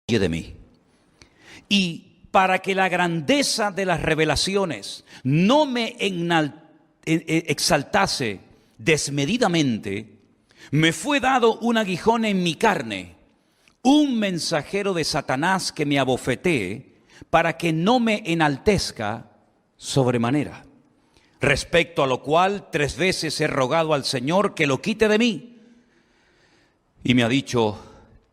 de mí. Y para que la grandeza de las revelaciones no me exaltase desmedidamente, me fue dado un aguijón en mi carne, un mensajero de Satanás que me abofetee, para que no me enaltezca sobremanera. Respecto a lo cual 3 veces he rogado al Señor que lo quite de mí. Y me ha dicho: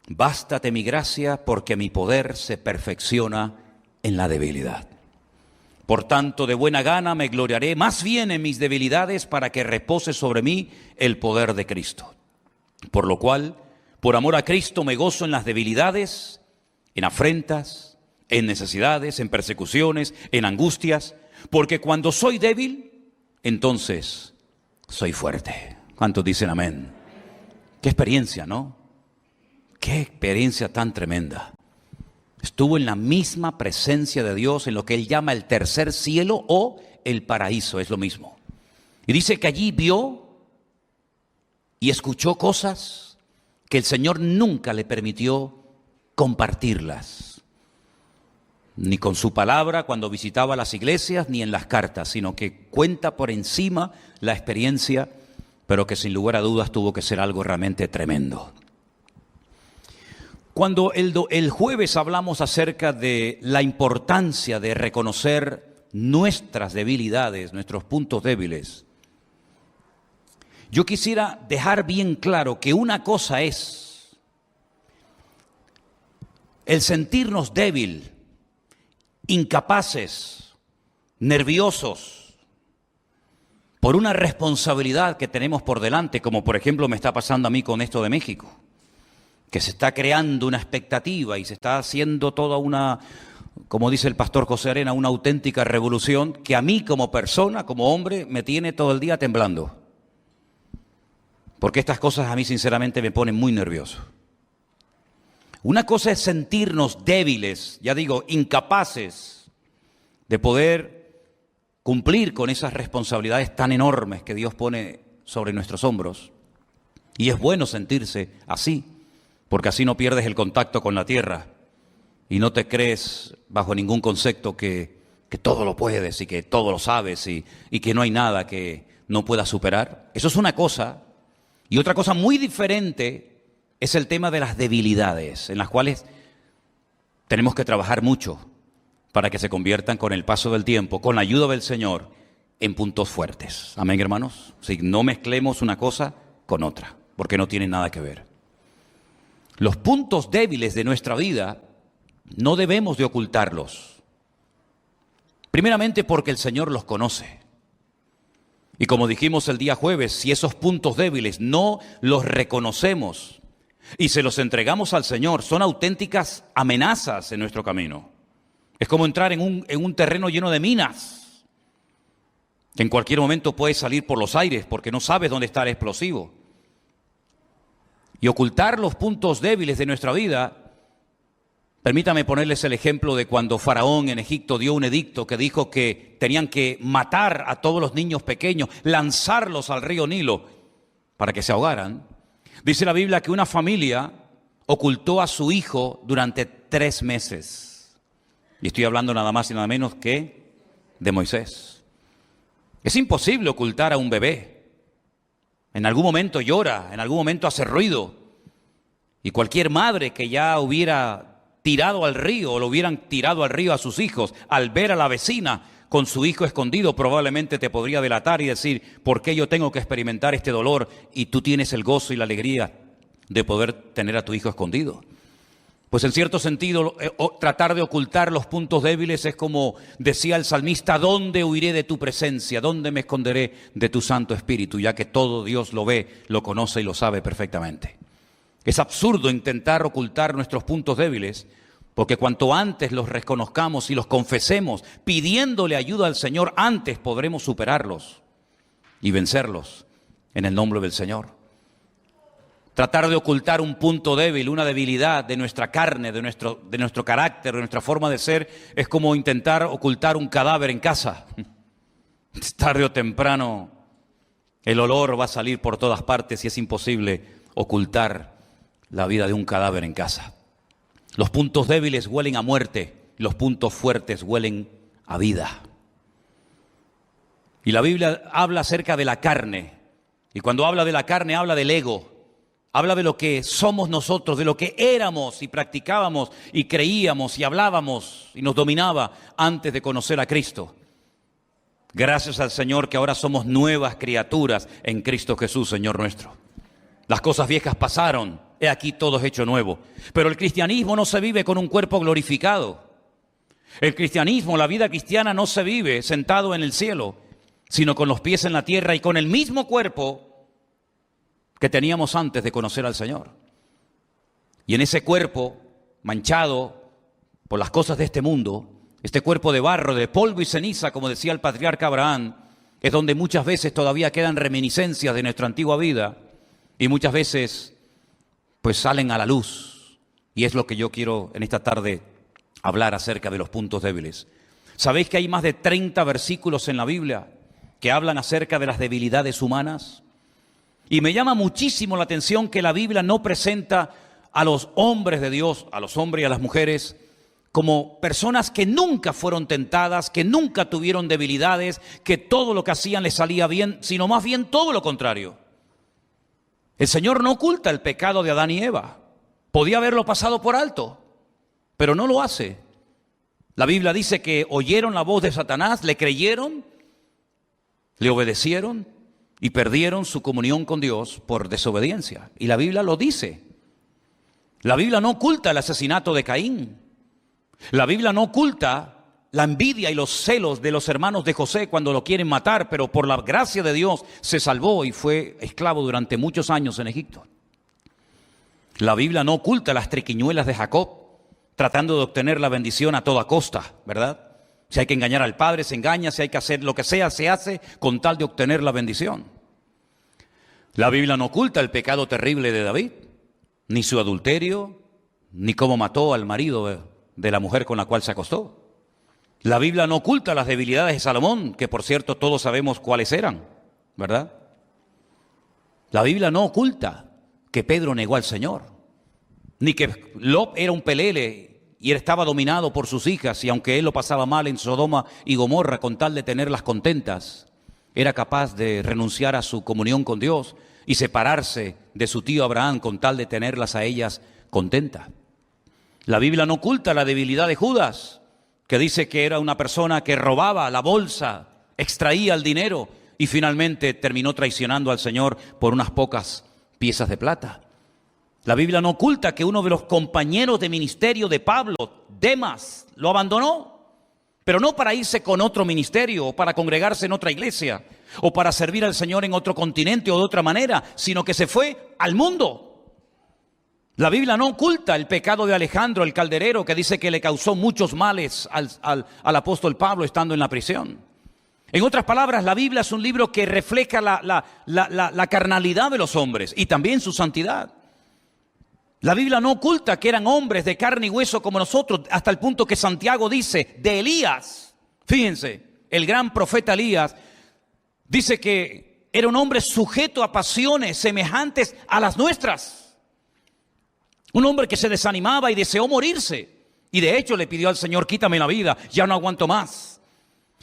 bástate mi gracia, porque mi poder se perfecciona en la debilidad. Por tanto, de buena gana me gloriaré más bien en mis debilidades, para que repose sobre mí el poder de Cristo. Por lo cual, por amor a Cristo, me gozo en las debilidades, en afrentas, en necesidades, en persecuciones, en angustias, porque cuando soy débil, entonces soy fuerte. ¿Cuántos dicen amén? Qué experiencia, ¿no? Qué experiencia tan tremenda. Estuvo en la misma presencia de Dios, en lo que Él llama el tercer cielo o el paraíso, es lo mismo. Y dice que allí vio y escuchó cosas que el Señor nunca le permitió compartirlas. Ni con su palabra cuando visitaba las iglesias, ni en las cartas, sino que cuenta por encima la experiencia, pero que sin lugar a dudas tuvo que ser algo realmente tremendo. Cuando el jueves hablamos acerca de la importancia de reconocer nuestras debilidades, nuestros puntos débiles, yo quisiera dejar bien claro que una cosa es el sentirnos débil, incapaces, nerviosos, por una responsabilidad que tenemos por delante, como por ejemplo me está pasando a mí con esto de México, que se está creando una expectativa y se está haciendo toda una, como dice el pastor José Arena, una auténtica revolución que a mí como persona, como hombre, me tiene todo el día temblando. Porque estas cosas a mí sinceramente me ponen muy nervioso. Una cosa es sentirnos débiles, ya digo, incapaces de poder cumplir con esas responsabilidades tan enormes que Dios pone sobre nuestros hombros. Y es bueno sentirse así, porque así no pierdes el contacto con la tierra y no te crees bajo ningún concepto que todo lo puedes y que todo lo sabes y que no hay nada que no puedas superar. Eso es una cosa. Y otra cosa muy diferente es el tema de las debilidades, en las cuales tenemos que trabajar mucho para que se conviertan con el paso del tiempo, con la ayuda del Señor, en puntos fuertes. Amén, hermanos. Si no mezclemos una cosa con otra, porque no tienen nada que ver. Los puntos débiles de nuestra vida no debemos de ocultarlos. Primeramente porque el Señor los conoce. Y como dijimos el día jueves, si esos puntos débiles no los reconocemos y se los entregamos al Señor, son auténticas amenazas en nuestro camino. Es como entrar en un terreno lleno de minas, que en cualquier momento puede salir por los aires porque no sabes dónde está el explosivo. Y ocultar los puntos débiles de nuestra vida, permítame ponerles el ejemplo de cuando Faraón en Egipto dio un edicto que dijo que tenían que matar a todos los niños pequeños, lanzarlos al río Nilo para que se ahogaran. Dice la Biblia que una familia ocultó a su hijo durante 3 meses. Y estoy hablando nada más y nada menos que de Moisés. Es imposible ocultar a un bebé. En algún momento llora, en algún momento hace ruido. Y cualquier madre que ya hubiera tirado al río o lo hubieran tirado al río a sus hijos, al ver a la vecina con su hijo escondido, probablemente te podría delatar y decir: ¿por qué yo tengo que experimentar este dolor y tú tienes el gozo y la alegría de poder tener a tu hijo escondido? Pues en cierto sentido, tratar de ocultar los puntos débiles es como decía el salmista: ¿dónde huiré de tu presencia? ¿Dónde me esconderé de tu Santo Espíritu? Ya que todo Dios lo ve, lo conoce y lo sabe perfectamente. Es absurdo intentar ocultar nuestros puntos débiles, porque cuanto antes los reconozcamos y los confesemos, pidiéndole ayuda al Señor, antes podremos superarlos y vencerlos en el nombre del Señor. Tratar de ocultar un punto débil, una debilidad de nuestra carne, de nuestro carácter, de nuestra forma de ser, es como intentar ocultar un cadáver en casa. Tarde o temprano el olor va a salir por todas partes y es imposible ocultar la vida de un cadáver en casa. Los puntos débiles huelen a muerte, los puntos fuertes huelen a vida. Y la Biblia habla acerca de la carne. Y cuando habla de la carne, habla del ego. Habla de lo que somos nosotros, de lo que éramos y practicábamos y creíamos y hablábamos y nos dominaba antes de conocer a Cristo. Gracias al Señor que ahora somos nuevas criaturas en Cristo Jesús, Señor nuestro. Las cosas viejas pasaron, he aquí todo es hecho nuevo. Pero el cristianismo no se vive con un cuerpo glorificado. El cristianismo, la vida cristiana no se vive sentado en el cielo, sino con los pies en la tierra y con el mismo cuerpo que teníamos antes de conocer al Señor. Y en ese cuerpo manchado por las cosas de este mundo, este cuerpo de barro, de polvo y ceniza, como decía el patriarca Abraham, es donde muchas veces todavía quedan reminiscencias de nuestra antigua vida y muchas veces pues salen a la luz. Y es lo que yo quiero en esta tarde hablar acerca de los puntos débiles. ¿Sabéis que hay más de 30 versículos en la Biblia que hablan acerca de las debilidades humanas? Y me llama muchísimo la atención que la Biblia no presenta a los hombres de Dios, a los hombres y a las mujeres, como personas que nunca fueron tentadas, que nunca tuvieron debilidades, que todo lo que hacían les salía bien, sino más bien todo lo contrario. El Señor no oculta el pecado de Adán y Eva. Podía haberlo pasado por alto, pero no lo hace. La Biblia dice que oyeron la voz de Satanás, le creyeron, le obedecieron y perdieron su comunión con Dios por desobediencia. Y la Biblia lo dice. La Biblia no oculta el asesinato de Caín. La Biblia no oculta la envidia y los celos de los hermanos de José cuando lo quieren matar, pero por la gracia de Dios se salvó y fue esclavo durante muchos años en Egipto. La Biblia no oculta las triquiñuelas de Jacob, tratando de obtener la bendición a toda costa, ¿verdad? Si hay que engañar al padre, se engaña. Si hay que hacer lo que sea, se hace con tal de obtener la bendición. La Biblia no oculta el pecado terrible de David, ni su adulterio, ni cómo mató al marido de la mujer con la cual se acostó. La Biblia no oculta las debilidades de Salomón, que por cierto todos sabemos cuáles eran, ¿verdad? La Biblia no oculta que Pedro negó al Señor, ni que Lot era un pelele y él estaba dominado por sus hijas, y aunque él lo pasaba mal en Sodoma y Gomorra con tal de tenerlas contentas, era capaz de renunciar a su comunión con Dios y separarse de su tío Abraham con tal de tenerlas a ellas contentas. La Biblia no oculta la debilidad de Judas, que dice que era una persona que robaba la bolsa, extraía el dinero y finalmente terminó traicionando al Señor por unas pocas piezas de plata. La Biblia no oculta que uno de los compañeros de ministerio de Pablo, Demas, lo abandonó, pero no para irse con otro ministerio o para congregarse en otra iglesia o para servir al Señor en otro continente o de otra manera, sino que se fue al mundo. La Biblia no oculta el pecado de Alejandro el calderero, que dice que le causó muchos males al apóstol Pablo estando en la prisión. En otras palabras, la Biblia es un libro que refleja la carnalidad de los hombres y también su santidad. La Biblia no oculta que eran hombres de carne y hueso como nosotros, hasta el punto que Santiago dice de Elías, fíjense, el gran profeta Elías, dice que era un hombre sujeto a pasiones semejantes a las nuestras. Un hombre que se desanimaba y deseó morirse. Y de hecho le pidió al Señor, quítame la vida, ya no aguanto más.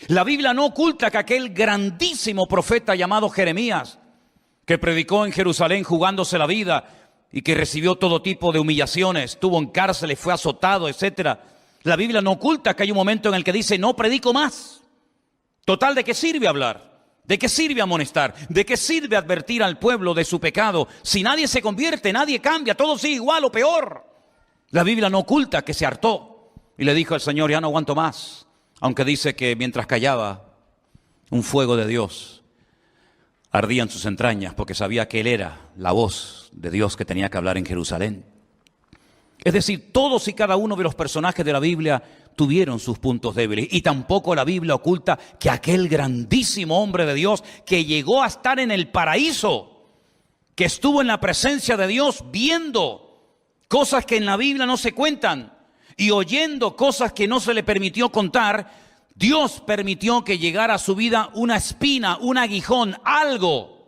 La Biblia no oculta que aquel grandísimo profeta llamado Jeremías, que predicó en Jerusalén jugándose la vida y que recibió todo tipo de humillaciones, estuvo en cárceles, fue azotado, etcétera. La Biblia no oculta que hay un momento en el que dice, no predico más. Total, ¿de qué sirve hablar? ¿De qué sirve amonestar? ¿De qué sirve advertir al pueblo de su pecado? Si nadie se convierte, nadie cambia, todo sigue igual o peor. La Biblia no oculta que se hartó y le dijo al Señor, ya no aguanto más. Aunque dice que mientras callaba, un fuego de Dios ardía en sus entrañas porque sabía que Él era la voz de Dios que tenía que hablar en Jerusalén. Es decir, todos y cada uno de los personajes de la Biblia tuvieron sus puntos débiles. Y tampoco la Biblia oculta que aquel grandísimo hombre de Dios que llegó a estar en el paraíso, que estuvo en la presencia de Dios viendo cosas que en la Biblia no se cuentan y oyendo cosas que no se le permitió contar, Dios permitió que llegara a su vida una espina, un aguijón, algo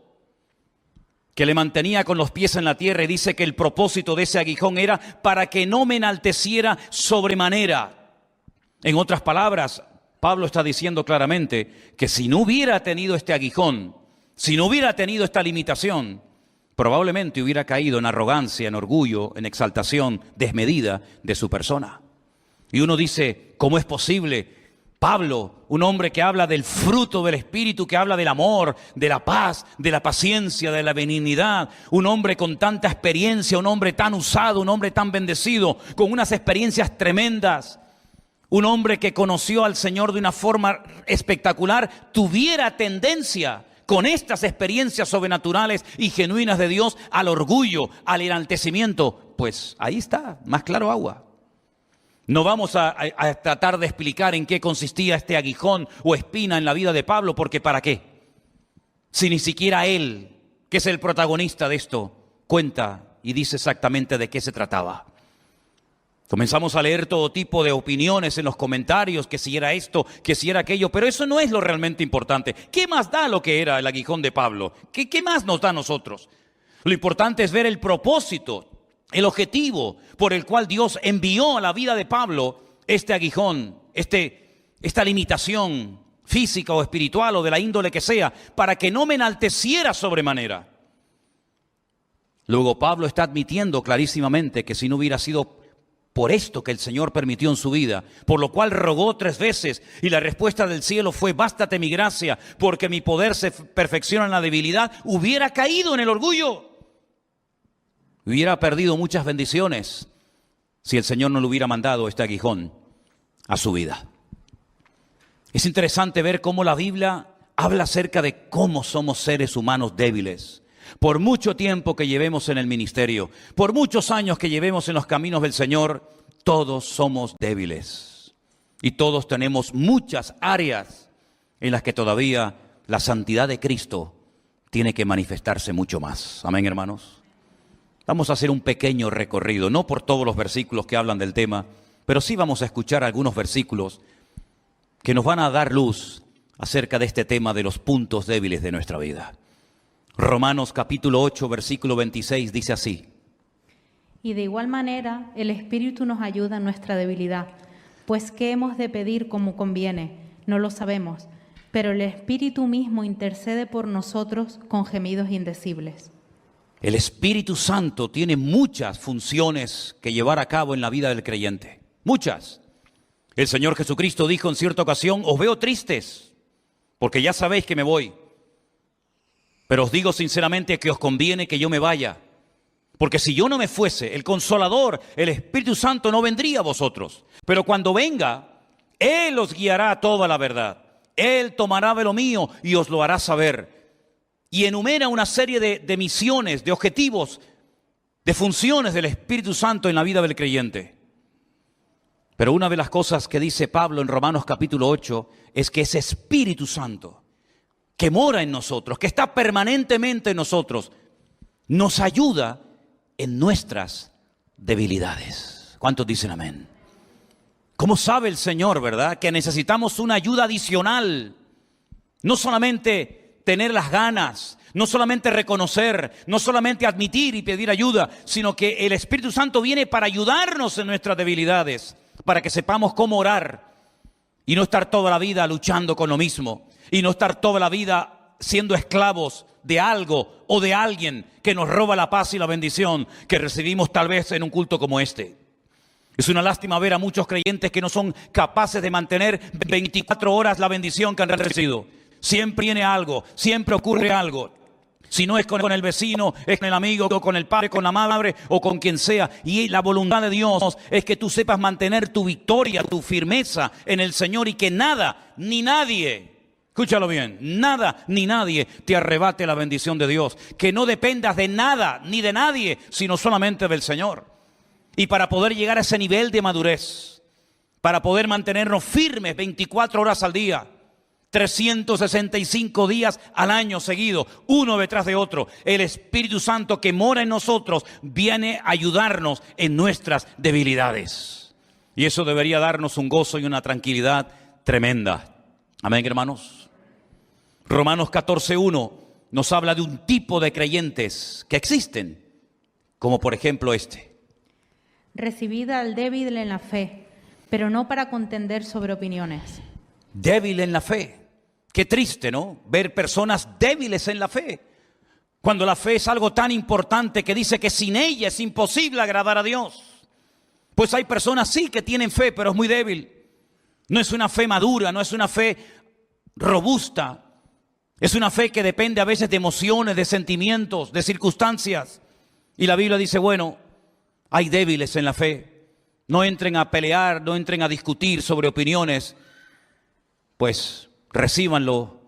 que le mantenía con los pies en la tierra, y dice que el propósito de ese aguijón era para que no me enalteciera sobremanera. En otras palabras, Pablo está diciendo claramente que si no hubiera tenido este aguijón, si no hubiera tenido esta limitación, probablemente hubiera caído en arrogancia, en orgullo, en exaltación desmedida de su persona. Y uno dice, ¿cómo es posible? Pablo, un hombre que habla del fruto del Espíritu, que habla del amor, de la paz, de la paciencia, de la benignidad, un hombre con tanta experiencia, un hombre tan usado, un hombre tan bendecido, con unas experiencias tremendas, un hombre que conoció al Señor de una forma espectacular, tuviera tendencia con estas experiencias sobrenaturales y genuinas de Dios al orgullo, al enaltecimiento. Pues ahí está, más claro agua. No vamos a tratar de explicar en qué consistía este aguijón o espina en la vida de Pablo, porque ¿para qué? Si ni siquiera él, que es el protagonista de esto, cuenta y dice exactamente de qué se trataba. Comenzamos a leer todo tipo de opiniones en los comentarios, que si era esto, que si era aquello, pero eso no es lo realmente importante. ¿Qué más da lo que era el aguijón de Pablo? ¿Qué más nos da a nosotros? Lo importante es ver el propósito, el objetivo por el cual Dios envió a la vida de Pablo este aguijón, esta limitación física o espiritual o de la índole que sea, para que no me enalteciera sobremanera. Luego Pablo está admitiendo clarísimamente que si no hubiera sido por esto que el Señor permitió en su vida, por lo cual rogó 3 veces, y la respuesta del cielo fue: bástate mi gracia, porque mi poder se perfecciona en la debilidad, hubiera caído en el orgullo. Hubiera perdido muchas bendiciones si el Señor no le hubiera mandado este aguijón a su vida. Es interesante ver cómo la Biblia habla acerca de cómo somos seres humanos débiles. Por mucho tiempo que llevemos en el ministerio, por muchos años que llevemos en los caminos del Señor, todos somos débiles. Y todos tenemos muchas áreas en las que todavía la santidad de Cristo tiene que manifestarse mucho más. Amén, hermanos. Vamos a hacer un pequeño recorrido, no por todos los versículos que hablan del tema, pero sí vamos a escuchar algunos versículos que nos van a dar luz acerca de este tema de los puntos débiles de nuestra vida. Romanos capítulo 8, versículo 26 dice así: Y de igual manera el Espíritu nos ayuda en nuestra debilidad, pues ¿qué hemos de pedir como conviene? No lo sabemos, pero el Espíritu mismo intercede por nosotros con gemidos indecibles. El Espíritu Santo tiene muchas funciones que llevar a cabo en la vida del creyente. Muchas. El Señor Jesucristo dijo en cierta ocasión: os veo tristes, porque ya sabéis que me voy. Pero os digo sinceramente que os conviene que yo me vaya. Porque si yo no me fuese, el Consolador, el Espíritu Santo, no vendría a vosotros. Pero cuando venga, Él os guiará a toda la verdad. Él tomará de lo mío y os lo hará saber. Y enumera una serie de misiones, de objetivos, de funciones del Espíritu Santo en la vida del creyente. Pero una de las cosas que dice Pablo en Romanos capítulo 8 es que ese Espíritu Santo que mora en nosotros, que está permanentemente en nosotros, nos ayuda en nuestras debilidades. ¿Cuántos dicen amén? ¿Cómo sabe el Señor, verdad, que necesitamos una ayuda adicional? No solamente tener las ganas, no solamente reconocer, no solamente admitir y pedir ayuda, sino que el Espíritu Santo viene para ayudarnos en nuestras debilidades, para que sepamos cómo orar y no estar toda la vida luchando con lo mismo, y no estar toda la vida siendo esclavos de algo o de alguien que nos roba la paz y la bendición que recibimos tal vez en un culto como este. Es una lástima ver a muchos creyentes que no son capaces de mantener 24 horas la bendición que han recibido. Siempre viene algo, siempre ocurre algo. Si no es con el vecino, es con el amigo, o con el padre, con la madre o con quien sea. Y la voluntad de Dios es que tú sepas mantener tu victoria, tu firmeza en el Señor, y que nada ni nadie, escúchalo bien, nada ni nadie te arrebate la bendición de Dios. Que no dependas de nada ni de nadie, sino solamente del Señor. Y para poder llegar a ese nivel de madurez, para poder mantenernos firmes 24 horas al día, 365 días al año seguido, uno detrás de otro, el Espíritu Santo que mora en nosotros viene a ayudarnos en nuestras debilidades. Y eso debería darnos un gozo y una tranquilidad tremenda. Amén, hermanos. Romanos 14:1 nos habla de un tipo de creyentes que existen, como por ejemplo este. Recibid al débil en la fe, pero no para contender sobre opiniones. Débil en la fe. Qué triste, ¿no? Ver personas débiles en la fe. Cuando la fe es algo tan importante que dice que sin ella es imposible agradar a Dios. Pues hay personas sí que tienen fe, pero es muy débil. No es una fe madura, no es una fe robusta. Es una fe que depende a veces de emociones, de sentimientos, de circunstancias. Y la Biblia dice, bueno, hay débiles en la fe. No entren a pelear, no entren a discutir sobre opiniones. Pues recíbanlo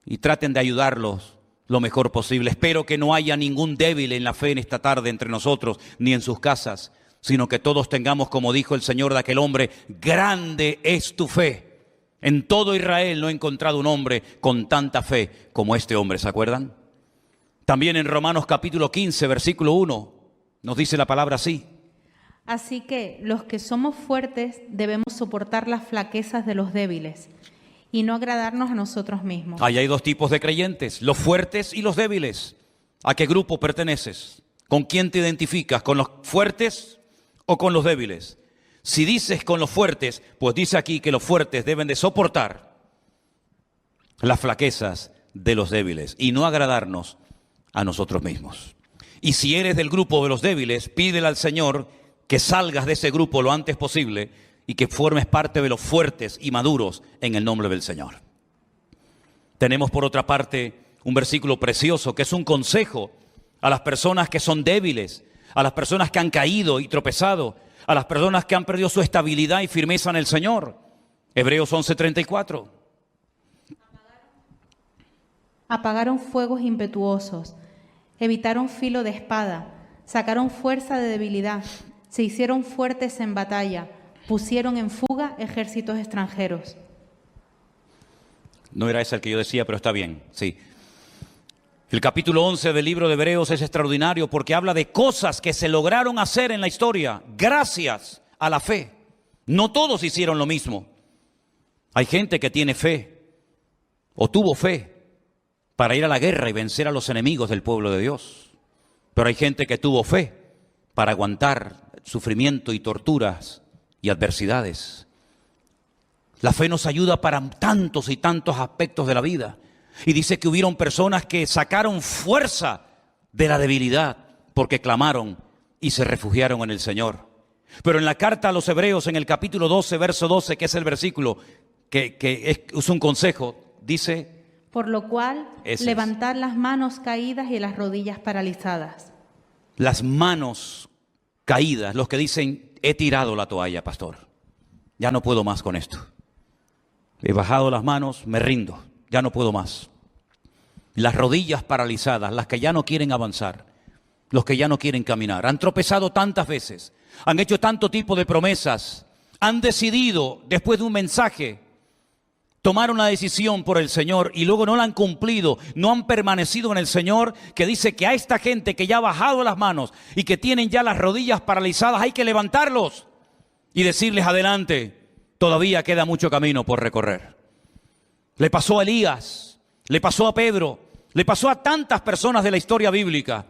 y traten de ayudarlos lo mejor posible. Espero que no haya ningún débil en la fe en esta tarde entre nosotros, ni en sus casas, sino que todos tengamos, como dijo el Señor de aquel hombre, grande es tu fe. En todo Israel no he encontrado un hombre con tanta fe como este hombre, ¿se acuerdan? También en Romanos capítulo 15, versículo 1, nos dice la palabra así. Así que los que somos fuertes debemos soportar las flaquezas de los débiles y no agradarnos a nosotros mismos. Ahí hay dos tipos de creyentes, los fuertes y los débiles. ¿A qué grupo perteneces? ¿Con quién te identificas? ¿Con los fuertes o con los débiles? Si dices con los fuertes, pues dice aquí que los fuertes deben de soportar las flaquezas de los débiles y no agradarnos a nosotros mismos. Y si eres del grupo de los débiles, pídele al Señor que salgas de ese grupo lo antes posible y que formes parte de los fuertes y maduros en el nombre del Señor. Tenemos por otra parte un versículo precioso que es un consejo a las personas que son débiles, a las personas que han caído y tropezado, a las personas que han perdido su estabilidad y firmeza en el Señor. Hebreos 11:34. Apagaron fuegos impetuosos, evitaron filo de espada, sacaron fuerza de debilidad, se hicieron fuertes en batalla, pusieron en fuga ejércitos extranjeros. No era ese el que yo decía, pero está bien, sí. El capítulo 11 del libro de Hebreos es extraordinario porque habla de cosas que se lograron hacer en la historia gracias a la fe. No todos hicieron lo mismo. Hay gente que tiene fe o tuvo fe para ir a la guerra y vencer a los enemigos del pueblo de Dios. Pero hay gente que tuvo fe para aguantar sufrimiento y torturas y adversidades. La fe nos ayuda para tantos y tantos aspectos de la vida. Y dice que hubieron personas que sacaron fuerza de la debilidad porque clamaron y se refugiaron en el Señor. Pero en la carta a los Hebreos, en el capítulo 12, verso 12, que es el versículo que es un consejo, dice: por lo cual, levantad las manos caídas y las rodillas paralizadas. Las manos caídas, los que dicen, he tirado la toalla, pastor. Ya no puedo más con esto. He bajado las manos, me rindo. Ya no puedo más. Las rodillas paralizadas, las que ya no quieren avanzar, los que ya no quieren caminar, han tropezado tantas veces, han hecho tanto tipo de promesas, han decidido, después de un mensaje, tomar una decisión por el Señor y luego no la han cumplido, no han permanecido en el Señor, que dice que a esta gente que ya ha bajado las manos y que tienen ya las rodillas paralizadas, hay que levantarlos y decirles adelante, todavía queda mucho camino por recorrer. Le pasó a Elías, le pasó a Pedro, le pasó a tantas personas de la historia bíblica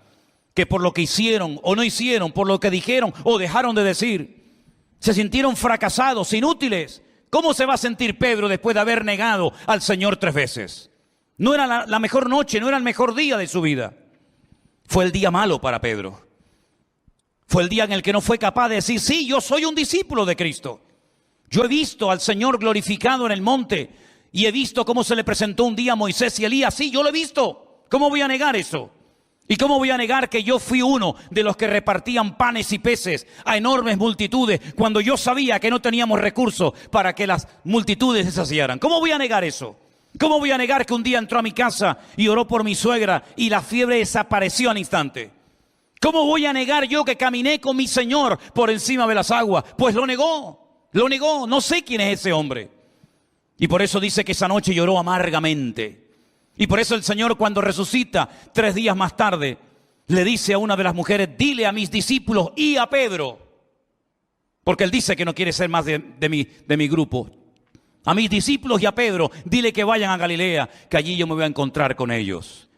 que por lo que hicieron o no hicieron, por lo que dijeron o dejaron de decir, se sintieron fracasados, inútiles. ¿Cómo se va a sentir Pedro después de haber negado al Señor 3 veces? No era la mejor noche, no era el mejor día de su vida. Fue el día malo para Pedro. Fue el día en el que no fue capaz de decir, sí, yo soy un discípulo de Cristo. Yo he visto al Señor glorificado en el monte y he visto cómo se le presentó un día a Moisés y Elías. Sí, yo lo he visto. ¿Cómo voy a negar eso? ¿Y cómo voy a negar que yo fui uno de los que repartían panes y peces a enormes multitudes cuando yo sabía que no teníamos recursos para que las multitudes se saciaran? ¿Cómo voy a negar eso? ¿Cómo voy a negar que un día entró a mi casa y oró por mi suegra y la fiebre desapareció al instante? ¿Cómo voy a negar yo que caminé con mi Señor por encima de las aguas? Pues lo negó, no sé quién es ese hombre. Y por eso dice que esa noche lloró amargamente. Y por eso el Señor, cuando resucita 3 días más tarde, le dice a una de las mujeres, dile a mis discípulos y a Pedro, porque él dice que no quiere ser más de mi grupo, a mis discípulos y a Pedro, dile que vayan a Galilea, que allí yo me voy a encontrar con ellos.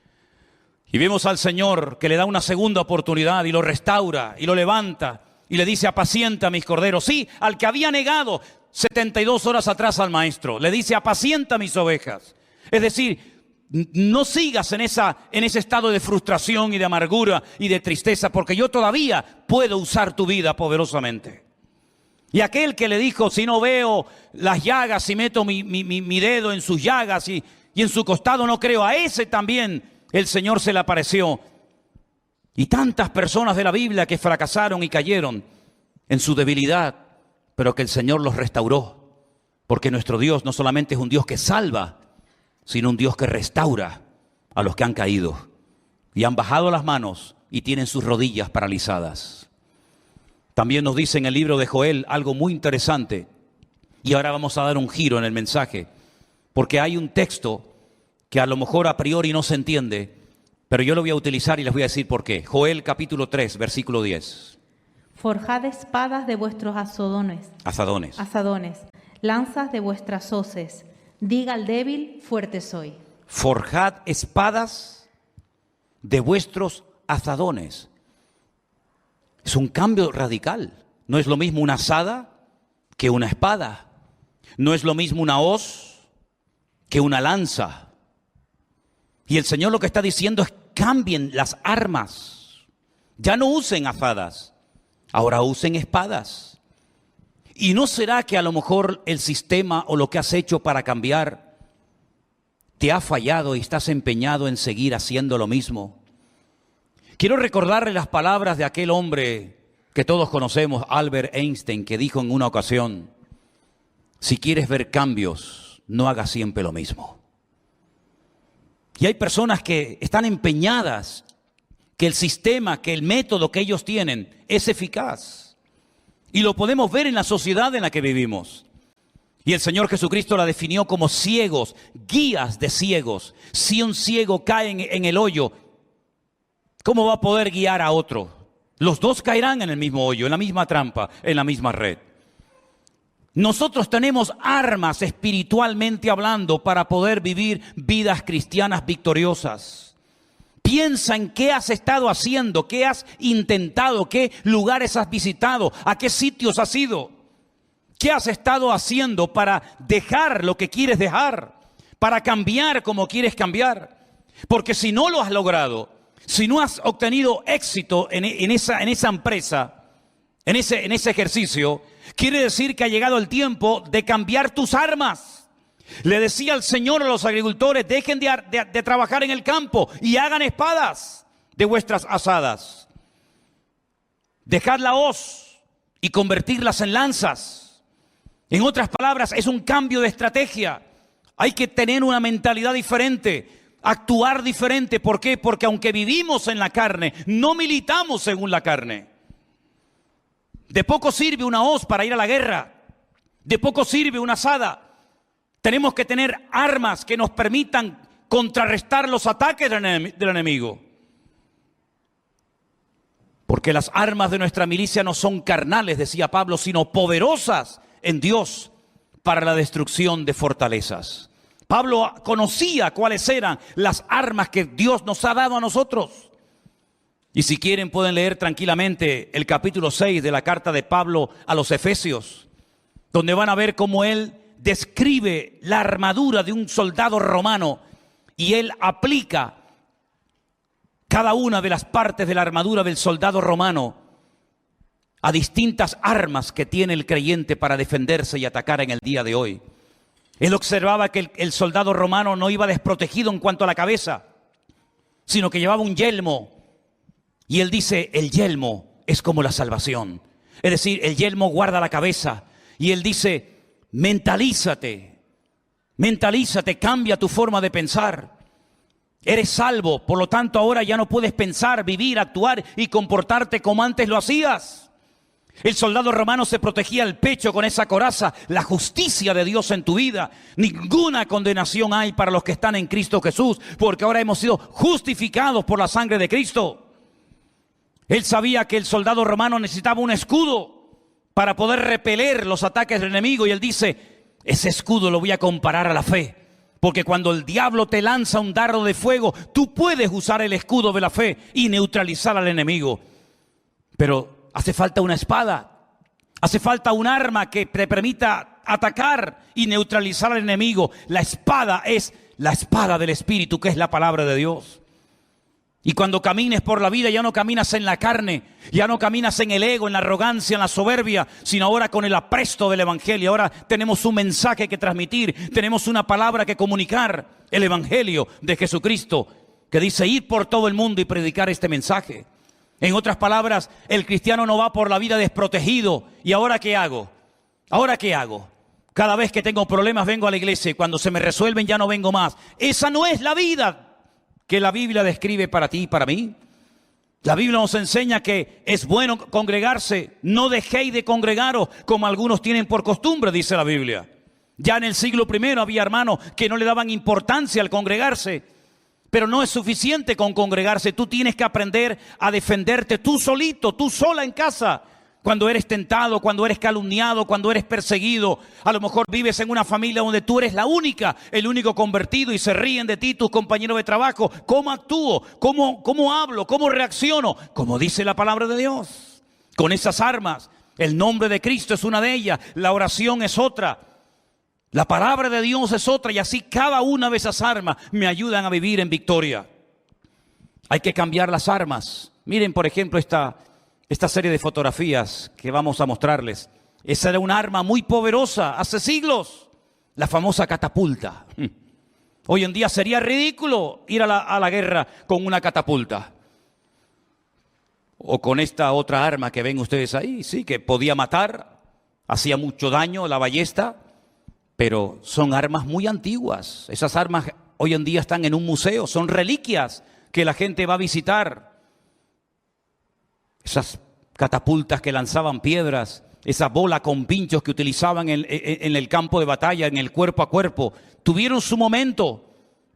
Y vemos al Señor que le da una segunda oportunidad y lo restaura y lo levanta y le dice: apacienta mis corderos. Sí, al que había negado 72 horas atrás al maestro, le dice: apacienta mis ovejas. Es decir, no sigas en ese estado de frustración y de amargura y de tristeza, porque yo todavía puedo usar tu vida poderosamente. Y aquel que le dijo: si no veo las llagas, si meto mi dedo en sus llagas y en su costado no creo, a ese también el Señor se le apareció. Y tantas personas de la Biblia que fracasaron y cayeron en su debilidad, pero que el Señor los restauró. Porque nuestro Dios no solamente es un Dios que salva, sino un Dios que restaura a los que han caído y han bajado las manos y tienen sus rodillas paralizadas. También nos dice en el libro de Joel algo muy interesante. Y ahora vamos a dar un giro en el mensaje, porque hay un texto que a lo mejor a priori no se entiende, pero yo lo voy a utilizar y les voy a decir por qué. Joel capítulo 3, versículo 10. Forjad espadas de vuestros azadones, lanzas de vuestras hoces. Diga al débil: fuerte soy. Forjad espadas de vuestros azadones. Es un cambio radical. No es lo mismo una azada que una espada. No es lo mismo una hoz que una lanza. Y el Señor lo que está diciendo es: cambien las armas. Ya no usen azadas, ahora usen espadas. ¿Y no será que a lo mejor el sistema o lo que has hecho para cambiar te ha fallado y estás empeñado en seguir haciendo lo mismo? Quiero recordarle las palabras de aquel hombre que todos conocemos, Albert Einstein, que dijo en una ocasión: si quieres ver cambios, no hagas siempre lo mismo. Y hay personas que están empeñadas que el sistema, que el método que ellos tienen es eficaz. Y lo podemos ver en la sociedad en la que vivimos. Y el Señor Jesucristo la definió como ciegos, guías de ciegos. Si un ciego cae en el hoyo, ¿cómo va a poder guiar a otro? Los dos caerán en el mismo hoyo, en la misma trampa, en la misma red. Nosotros tenemos armas espiritualmente hablando para poder vivir vidas cristianas victoriosas. Piensa en qué has estado haciendo, qué has intentado, qué lugares has visitado, a qué sitios has ido. ¿Qué has estado haciendo para dejar lo que quieres dejar? Para cambiar como quieres cambiar. Porque si no lo has logrado, si no has obtenido éxito en esa empresa, en ese ejercicio, quiere decir que ha llegado el tiempo de cambiar tus armas. Le decía el Señor a los agricultores: dejen de trabajar en el campo y hagan espadas de vuestras azadas. Dejad la hoz y convertirlas en lanzas. En otras palabras, es un cambio de estrategia. Hay que tener una mentalidad diferente, actuar diferente. ¿Por qué? Porque aunque vivimos en la carne, no militamos según la carne. De poco sirve una hoz para ir a la guerra. De poco sirve una azada. Tenemos que tener armas que nos permitan contrarrestar los ataques del enemigo. Porque las armas de nuestra milicia no son carnales, decía Pablo, sino poderosas en Dios para la destrucción de fortalezas. Pablo conocía cuáles eran las armas que Dios nos ha dado a nosotros. Y si quieren pueden leer tranquilamente el capítulo 6 de la carta de Pablo a los Efesios, donde van a ver cómo él describe la armadura de un soldado romano y él aplica cada una de las partes de la armadura del soldado romano a distintas armas que tiene el creyente para defenderse y atacar en el día de hoy. Él observaba que el soldado romano no iba desprotegido en cuanto a la cabeza, sino que llevaba un yelmo. Y él dice: el yelmo es como la salvación. Es decir, el yelmo guarda la cabeza. Y él dice: mentalízate, cambia tu forma de pensar. Eres salvo, por lo tanto ahora ya no puedes pensar, vivir, actuar y comportarte como antes lo hacías. El soldado romano se protegía el pecho con esa coraza: la justicia de Dios en tu vida. Ninguna condenación hay para los que están en Cristo Jesús, porque ahora hemos sido justificados por la sangre de Cristo. Él sabía que el soldado romano necesitaba un escudo para poder repeler los ataques del enemigo, y él dice: ese escudo lo voy a comparar a la fe. Porque cuando el diablo te lanza un dardo de fuego, tú puedes usar el escudo de la fe y neutralizar al enemigo. Pero hace falta una espada, hace falta un arma que te permita atacar y neutralizar al enemigo. La espada es la espada del Espíritu, que es la palabra de Dios. Y cuando camines por la vida, ya no caminas en la carne, ya no caminas en el ego, en la arrogancia, en la soberbia, sino ahora con el apresto del Evangelio. Ahora tenemos un mensaje que transmitir, tenemos una palabra que comunicar, el Evangelio de Jesucristo, que dice ir por todo el mundo y predicar este mensaje. En otras palabras, el cristiano no va por la vida desprotegido. ¿Y ahora qué hago? ¿Ahora qué hago? Cada vez que tengo problemas vengo a la iglesia y cuando se me resuelven ya no vengo más. Esa no es la vida que la Biblia describe para ti y para mí. La Biblia nos enseña que es bueno congregarse. No dejéis de congregaros como algunos tienen por costumbre, dice la Biblia. Ya en el siglo I había hermanos que no le daban importancia al congregarse. Pero no es suficiente con congregarse. Tú tienes que aprender a defenderte tú solito, tú sola en casa. Cuando eres tentado, cuando eres calumniado, cuando eres perseguido. A lo mejor vives en una familia donde tú eres la única, el único convertido y se ríen de ti tus compañeros de trabajo. ¿Cómo actúo? ¿Cómo hablo? ¿Cómo reacciono? Como dice la palabra de Dios. Con esas armas, el nombre de Cristo es una de ellas, la oración es otra. La palabra de Dios es otra y así cada una de esas armas me ayudan a vivir en victoria. Hay que cambiar las armas. Miren, por ejemplo, esta serie de fotografías que vamos a mostrarles. Esa era un arma muy poderosa hace siglos, la famosa catapulta. Hoy en día sería ridículo ir a la guerra con una catapulta. O con esta otra arma que ven ustedes ahí, sí, que podía matar, hacía mucho daño, la ballesta. Pero son armas muy antiguas. Esas armas hoy en día están en un museo, son reliquias que la gente va a visitar. Esas catapultas que lanzaban piedras, esa bola con pinchos que utilizaban en el campo de batalla, en el cuerpo a cuerpo, tuvieron su momento.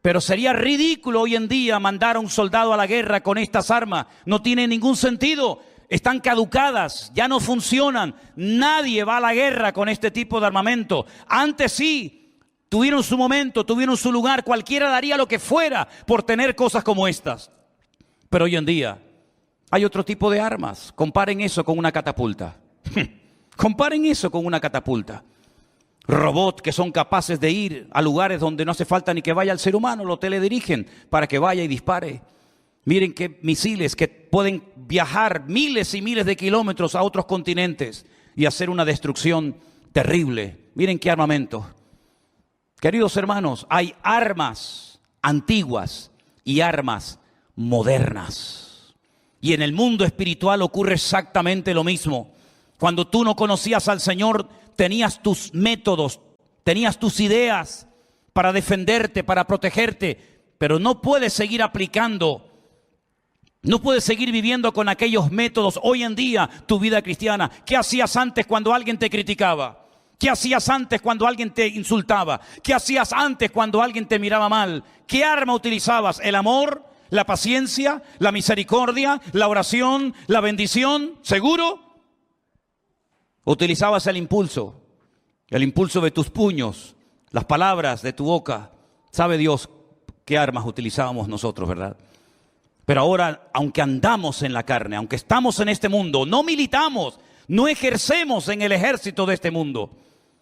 Pero sería ridículo hoy en día mandar a un soldado a la guerra con estas armas. No tiene ningún sentido. Están caducadas, ya no funcionan. Nadie va a la guerra con este tipo de armamento. Antes sí, tuvieron su momento, tuvieron su lugar. Cualquiera daría lo que fuera por tener cosas como estas. Pero hoy en día hay otro tipo de armas. Comparen eso con una catapulta. Comparen eso con una catapulta. Robots que son capaces de ir a lugares donde no hace falta ni que vaya el ser humano, lo teledirigen para que vaya y dispare. Miren qué misiles que pueden viajar miles y miles de kilómetros a otros continentes y hacer una destrucción terrible. Miren qué armamento. Queridos hermanos, hay armas antiguas y armas modernas. Y en el mundo espiritual ocurre exactamente lo mismo. Cuando tú no conocías al Señor, tenías tus métodos, tenías tus ideas para defenderte, para protegerte, pero no puedes seguir aplicando. No puedes seguir viviendo con aquellos métodos hoy en día tu vida cristiana. ¿Qué hacías antes cuando alguien te criticaba? ¿Qué hacías antes cuando alguien te insultaba? ¿Qué hacías antes cuando alguien te miraba mal? ¿Qué arma utilizabas? ¿El amor? ¿La paciencia? ¿La misericordia? ¿La oración? ¿La bendición? ¿Seguro? ¿Utilizabas el impulso de tus puños, las palabras de tu boca? ¿Sabe Dios qué armas utilizábamos nosotros, verdad? Pero ahora, aunque andamos en la carne, aunque estamos en este mundo, no militamos, no ejercemos en el ejército de este mundo,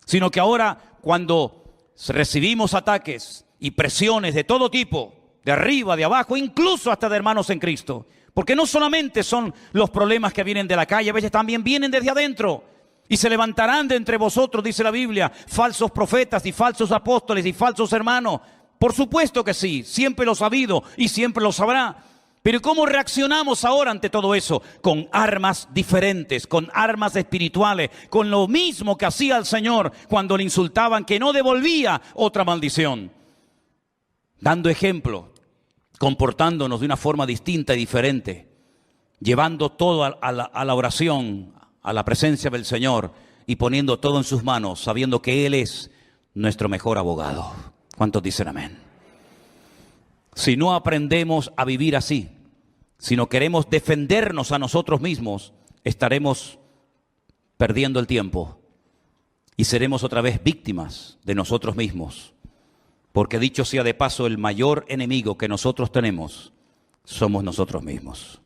sino que ahora cuando recibimos ataques y presiones de todo tipo, de arriba, de abajo, incluso hasta de hermanos en Cristo, porque no solamente son los problemas que vienen de la calle, a veces también vienen desde adentro. Y se levantarán de entre vosotros, dice la Biblia, falsos profetas y falsos apóstoles y falsos hermanos. Por supuesto que sí, siempre lo ha habido y siempre lo sabrá. Pero ¿cómo reaccionamos ahora ante todo eso? Con armas diferentes, con armas espirituales, con lo mismo que hacía el Señor cuando le insultaban, que no devolvía otra maldición. Dando ejemplo, comportándonos de una forma distinta y diferente, llevando todo a la oración, a la presencia del Señor y poniendo todo en sus manos, sabiendo que Él es nuestro mejor abogado. ¿Cuántos dicen amén? Si no aprendemos a vivir así, si no queremos defendernos a nosotros mismos, estaremos perdiendo el tiempo y seremos otra vez víctimas de nosotros mismos. Porque dicho sea de paso, el mayor enemigo que nosotros tenemos somos nosotros mismos.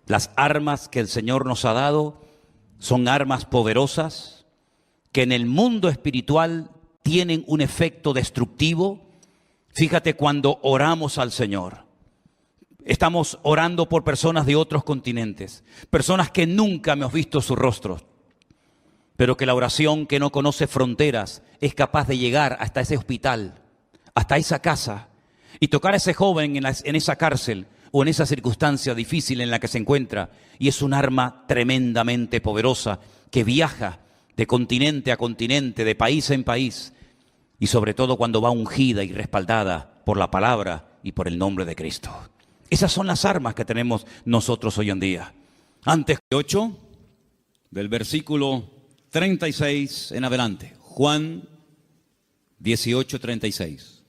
Las armas que el Señor nos ha dado son armas poderosas que en el mundo espiritual tienen un efecto destructivo. Fíjate, cuando oramos al Señor, estamos orando por personas de otros continentes, personas que nunca hemos visto su rostro, pero que la oración, que no conoce fronteras, es capaz de llegar hasta ese hospital, hasta esa casa, y tocar a ese joven en esa cárcel o en esa circunstancia difícil en la que se encuentra. Y es un arma tremendamente poderosa que viaja de continente a continente, de país en país, y sobre todo cuando va ungida y respaldada por la palabra y por el nombre de Cristo. Esas son las armas que tenemos nosotros hoy en día. Antes que 8, del versículo 36 en adelante. Juan 18:36.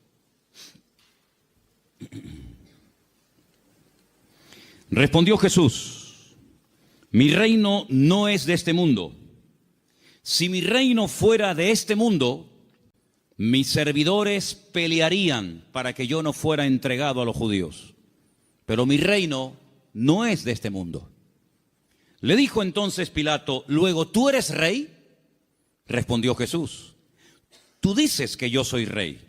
Respondió Jesús: mi reino no es de este mundo. Si mi reino fuera de este mundo, mis servidores pelearían para que yo no fuera entregado a los judíos. Pero mi reino no es de este mundo. Le dijo entonces Pilato: luego, ¿tú eres rey? Respondió Jesús: tú dices que yo soy rey.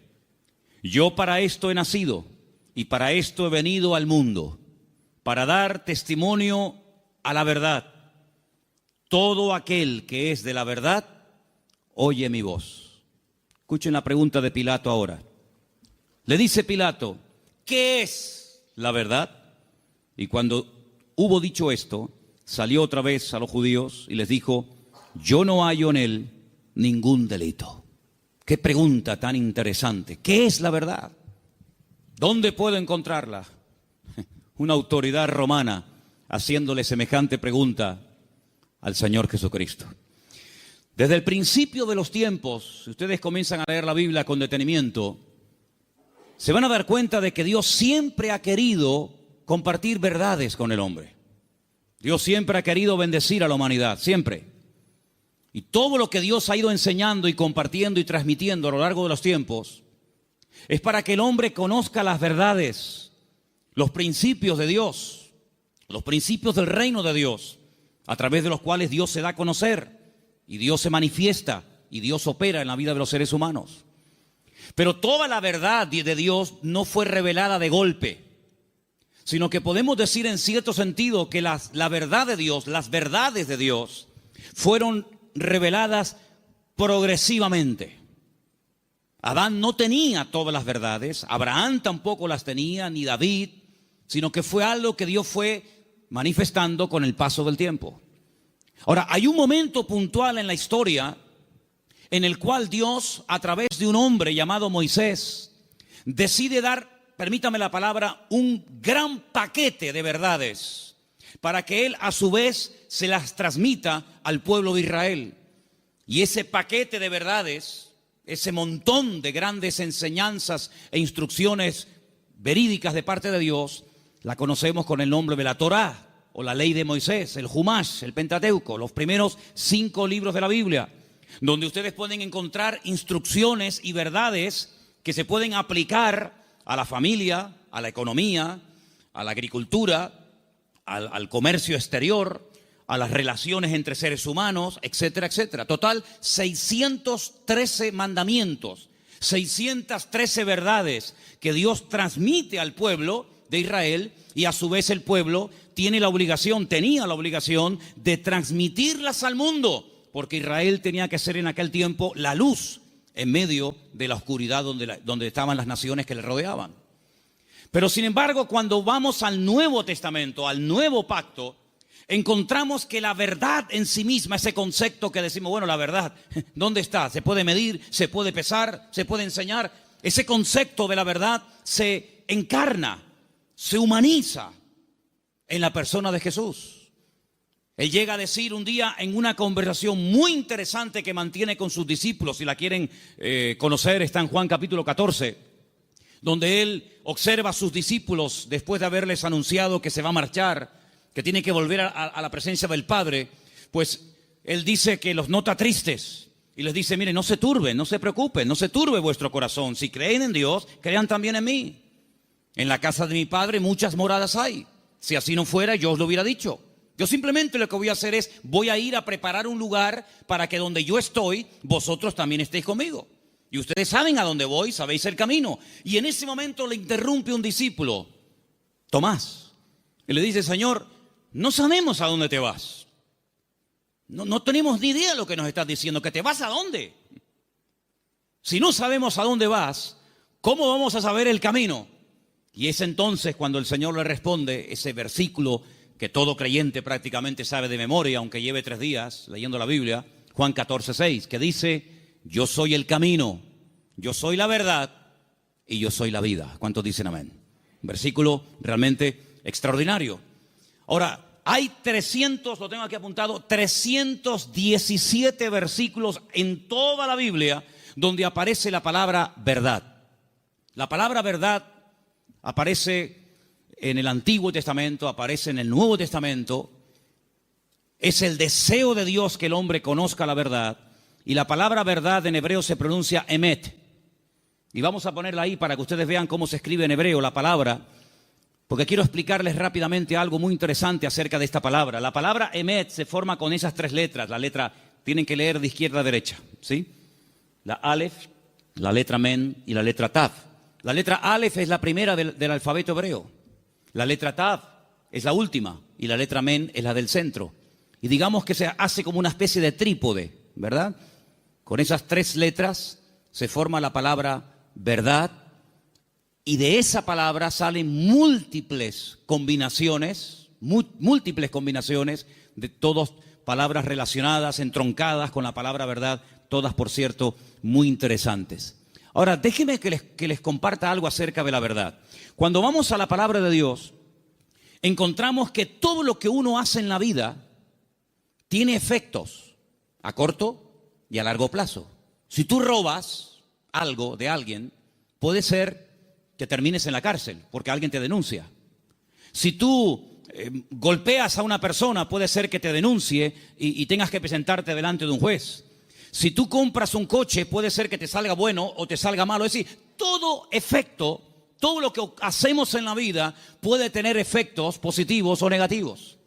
Yo para esto he nacido y para esto he venido al mundo, para dar testimonio a la verdad. Todo aquel que es de la verdad, oye mi voz. Escuchen la pregunta de Pilato ahora. Le dice Pilato: ¿qué es la verdad? Y cuando hubo dicho esto, salió otra vez a los judíos y les dijo: yo no hallo en él ningún delito. Qué pregunta tan interesante. ¿Qué es la verdad? ¿Dónde puedo encontrarla? Una autoridad romana haciéndole semejante pregunta al Señor Jesucristo. Desde el principio de los tiempos, si ustedes comienzan a leer la Biblia con detenimiento, se van a dar cuenta de que Dios siempre ha querido compartir verdades con el hombre. Dios siempre ha querido bendecir a la humanidad, siempre. Y todo lo que Dios ha ido enseñando y compartiendo y transmitiendo a lo largo de los tiempos es para que el hombre conozca las verdades, los principios de Dios, los principios del reino de Dios, a través de los cuales Dios se da a conocer y Dios se manifiesta y Dios opera en la vida de los seres humanos. Pero toda la verdad de Dios no fue revelada de golpe, sino que podemos decir en cierto sentido que la verdad de Dios, las verdades de Dios, fueron reveladas progresivamente. Adán no tenía todas las verdades, Abraham tampoco las tenía, ni David, sino que fue algo que Dios fue manifestando con el paso del tiempo. Ahora, hay un momento puntual en la historia en el cual Dios, a través de un hombre llamado Moisés, decide dar, permítame la palabra, un gran paquete de verdades para que él a su vez se las transmita al pueblo de Israel. Y ese paquete de verdades, ese montón de grandes enseñanzas e instrucciones verídicas de parte de Dios, la conocemos con el nombre de la Torá, o la ley de Moisés, el Humash, el Pentateuco, los primeros 5 libros de la Biblia, donde ustedes pueden encontrar instrucciones y verdades que se pueden aplicar a la familia, a la economía, a la agricultura, al comercio exterior, a las relaciones entre seres humanos, etcétera, etcétera. Total, 613 mandamientos, 613 verdades que Dios transmite al pueblo de Israel, y a su vez el pueblo tenía la obligación de transmitirlas al mundo, porque Israel tenía que ser en aquel tiempo la luz en medio de la oscuridad donde estaban las naciones que le rodeaban. Pero sin embargo, cuando vamos al Nuevo Testamento, al Nuevo Pacto, encontramos que la verdad en sí misma, ese concepto que decimos, bueno, la verdad, ¿dónde está? ¿Se puede medir? ¿Se puede pesar? ¿Se puede enseñar? Ese concepto de la verdad se encarna, se humaniza en la persona de Jesús. Él llega a decir un día en una conversación muy interesante que mantiene con sus discípulos, si la quieren conocer, está en Juan capítulo 14, donde él observa a sus discípulos después de haberles anunciado que se va a marchar, que tiene que volver a la presencia del Padre. Pues él dice que los nota tristes Y les dice, miren, no se turben, no se preocupen, no se turbe vuestro corazón. Si creen en Dios, crean también en mí. En la casa de mi Padre muchas moradas hay. Si así no fuera, yo os lo hubiera dicho. Yo simplemente lo que voy a hacer es, voy a ir a preparar un lugar para que donde yo estoy, vosotros también estéis conmigo. Y ustedes saben a dónde voy, sabéis el camino. Y en ese momento le interrumpe un discípulo, Tomás, y le dice, Señor, no sabemos a dónde te vas. No tenemos ni idea de lo que nos estás diciendo. ¿Que te vas a dónde? Si no sabemos a dónde vas, ¿cómo vamos a saber el camino? Y es entonces cuando el Señor le responde ese versículo que todo creyente prácticamente sabe de memoria, aunque lleve 3 días leyendo la Biblia, Juan 14:6, que dice, yo soy el camino, yo soy la verdad y yo soy la vida. ¿Cuántos dicen amén? Un versículo realmente extraordinario. Ahora, hay 300, lo tengo aquí apuntado, 317 versículos en toda la Biblia donde aparece la palabra verdad. La palabra verdad aparece en el Antiguo Testamento, aparece en el Nuevo Testamento. Es el deseo de Dios que el hombre conozca la verdad. Y la palabra verdad en hebreo se pronuncia emet. Y vamos a ponerla ahí para que ustedes vean cómo se escribe en hebreo la palabra, porque quiero explicarles rápidamente algo muy interesante acerca de esta palabra. La palabra emet se forma con esas 3 letras. La letra, tienen que leer de izquierda a derecha, ¿sí? La alef, la letra men y la letra tav. La letra alef es la primera del alfabeto hebreo. La letra tav es la última y la letra men es la del centro. Y digamos que se hace como una especie de trípode, ¿verdad? Con esas 3 letras se forma la palabra verdad. Y de esa palabra salen múltiples combinaciones de todas palabras relacionadas, entroncadas con la palabra verdad, todas, por cierto, muy interesantes. Ahora, déjenme que les comparta algo acerca de la verdad. Cuando vamos a la palabra de Dios, encontramos que todo lo que uno hace en la vida tiene efectos a corto y a largo plazo. Si tú robas algo de alguien, puede ser que termines en la cárcel porque alguien te denuncia. Si tú golpeas a una persona, puede ser que te denuncie y tengas que presentarte delante de un juez. Si tú compras un coche, puede ser que te salga bueno o te salga malo. Es decir, todo efecto, todo lo que hacemos en la vida puede tener efectos positivos o negativos.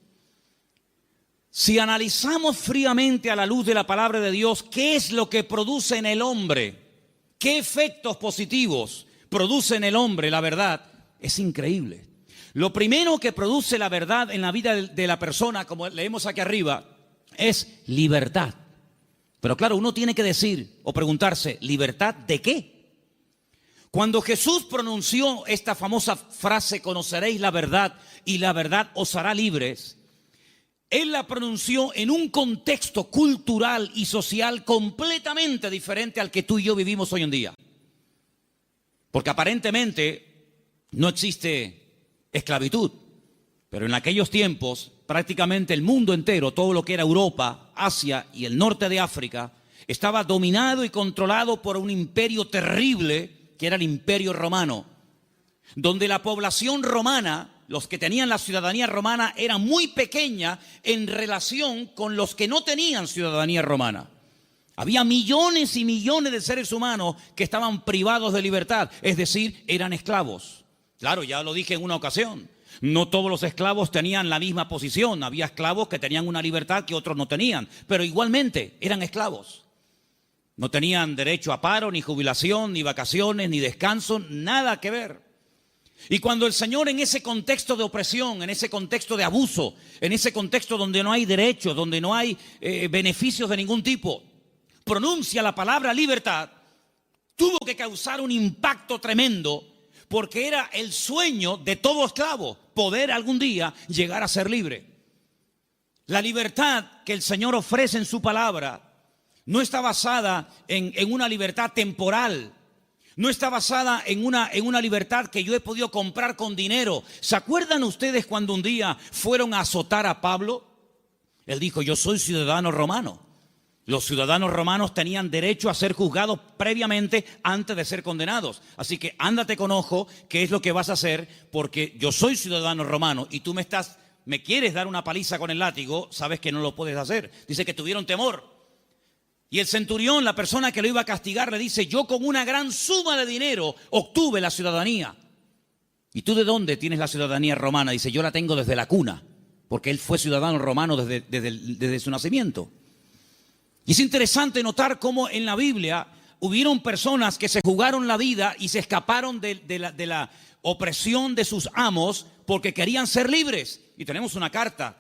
Si analizamos fríamente a la luz de la palabra de Dios, ¿qué es lo que produce en el hombre? ¿Qué efectos positivos produce en el hombre la verdad? Es increíble. Lo primero que produce la verdad en la vida de la persona, como leemos aquí arriba, es libertad. Pero claro, uno tiene que decir o preguntarse, ¿libertad de qué? Cuando Jesús pronunció esta famosa frase, conoceréis la verdad y la verdad os hará libres, Él la pronunció en un contexto cultural y social completamente diferente al que tú y yo vivimos hoy en día. Porque aparentemente no existe esclavitud, pero en aquellos tiempos prácticamente el mundo entero, todo lo que era Europa, Asia y el norte de África, estaba dominado y controlado por un imperio terrible que era el Imperio Romano, donde la población romana, los que tenían la ciudadanía romana, era muy pequeña en relación con los que no tenían ciudadanía romana. Había millones y millones de seres humanos que estaban privados de libertad, es decir, eran esclavos. Claro, ya lo dije en una ocasión, no todos los esclavos tenían la misma posición. Había esclavos que tenían una libertad que otros no tenían, pero igualmente eran esclavos. No tenían derecho a paro, ni jubilación, ni vacaciones, ni descanso, nada que ver. Y cuando el Señor, en ese contexto de opresión, en ese contexto de abuso, en ese contexto donde no hay derechos, donde no hay beneficios de ningún tipo, pronuncia la palabra libertad, tuvo que causar un impacto tremendo, porque era el sueño de todo esclavo, poder algún día llegar a ser libre. La libertad que el Señor ofrece en su palabra no está basada en una libertad temporal, no está basada en una libertad que yo he podido comprar con dinero. ¿Se acuerdan ustedes cuando un día fueron a azotar a Pablo? Él dijo, yo soy ciudadano romano. Los ciudadanos romanos tenían derecho a ser juzgados previamente antes de ser condenados. Así que ándate con ojo qué es lo que vas a hacer, porque yo soy ciudadano romano y tú me quieres dar una paliza con el látigo, sabes que no lo puedes hacer. Dice que tuvieron temor. Y el centurión, la persona que lo iba a castigar, le dice, yo con una gran suma de dinero obtuve la ciudadanía. ¿Y tú de dónde tienes la ciudadanía romana? Dice, yo la tengo desde la cuna, porque él fue ciudadano romano desde su nacimiento. Y es interesante notar cómo en la Biblia hubieron personas que se jugaron la vida y se escaparon de la opresión de sus amos porque querían ser libres. Y tenemos una carta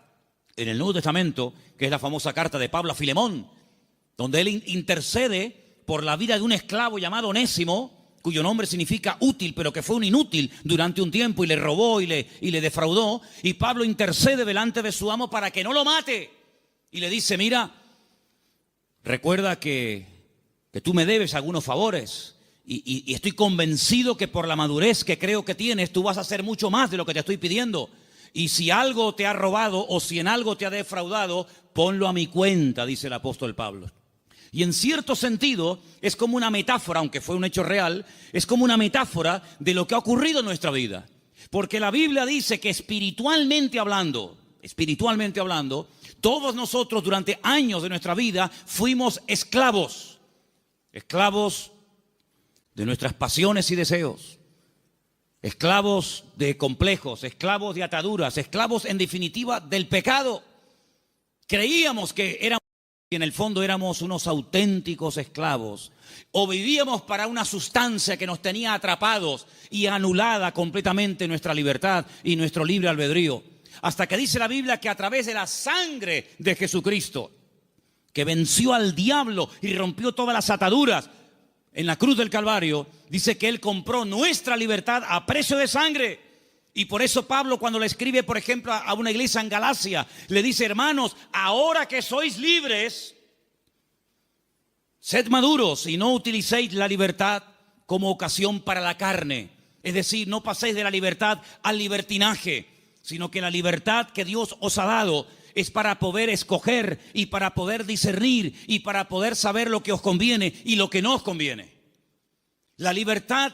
en el Nuevo Testamento, que es la famosa carta de Pablo a Filemón, donde él intercede por la vida de un esclavo llamado Onésimo, cuyo nombre significa útil, pero que fue un inútil durante un tiempo y le robó y le defraudó. Y Pablo intercede delante de su amo para que no lo mate. Y le dice, mira, recuerda que tú me debes algunos favores y estoy convencido que por la madurez que creo que tienes, tú vas a hacer mucho más de lo que te estoy pidiendo. Y si algo te ha robado o si en algo te ha defraudado, ponlo a mi cuenta, dice el apóstol Pablo. Y en cierto sentido es como una metáfora, aunque fue un hecho real, es como una metáfora de lo que ha ocurrido en nuestra vida. Porque la Biblia dice que espiritualmente hablando, todos nosotros durante años de nuestra vida fuimos esclavos de nuestras pasiones y deseos, esclavos de complejos, esclavos de ataduras, esclavos en definitiva del pecado. Creíamos que éramos, y en el fondo éramos unos auténticos esclavos, o vivíamos para una sustancia que nos tenía atrapados y anulada completamente nuestra libertad y nuestro libre albedrío. Hasta que dice la Biblia que a través de la sangre de Jesucristo, que venció al diablo y rompió todas las ataduras en la cruz del Calvario, dice que Él compró nuestra libertad a precio de sangre. Y por eso Pablo, cuando le escribe, por ejemplo, a una iglesia en Galacia, le dice, hermanos, ahora que sois libres, sed maduros y no utilicéis la libertad como ocasión para la carne. Es decir, no paséis de la libertad al libertinaje, sino que la libertad que Dios os ha dado es para poder escoger y para poder discernir y para poder saber lo que os conviene y lo que no os conviene. La libertad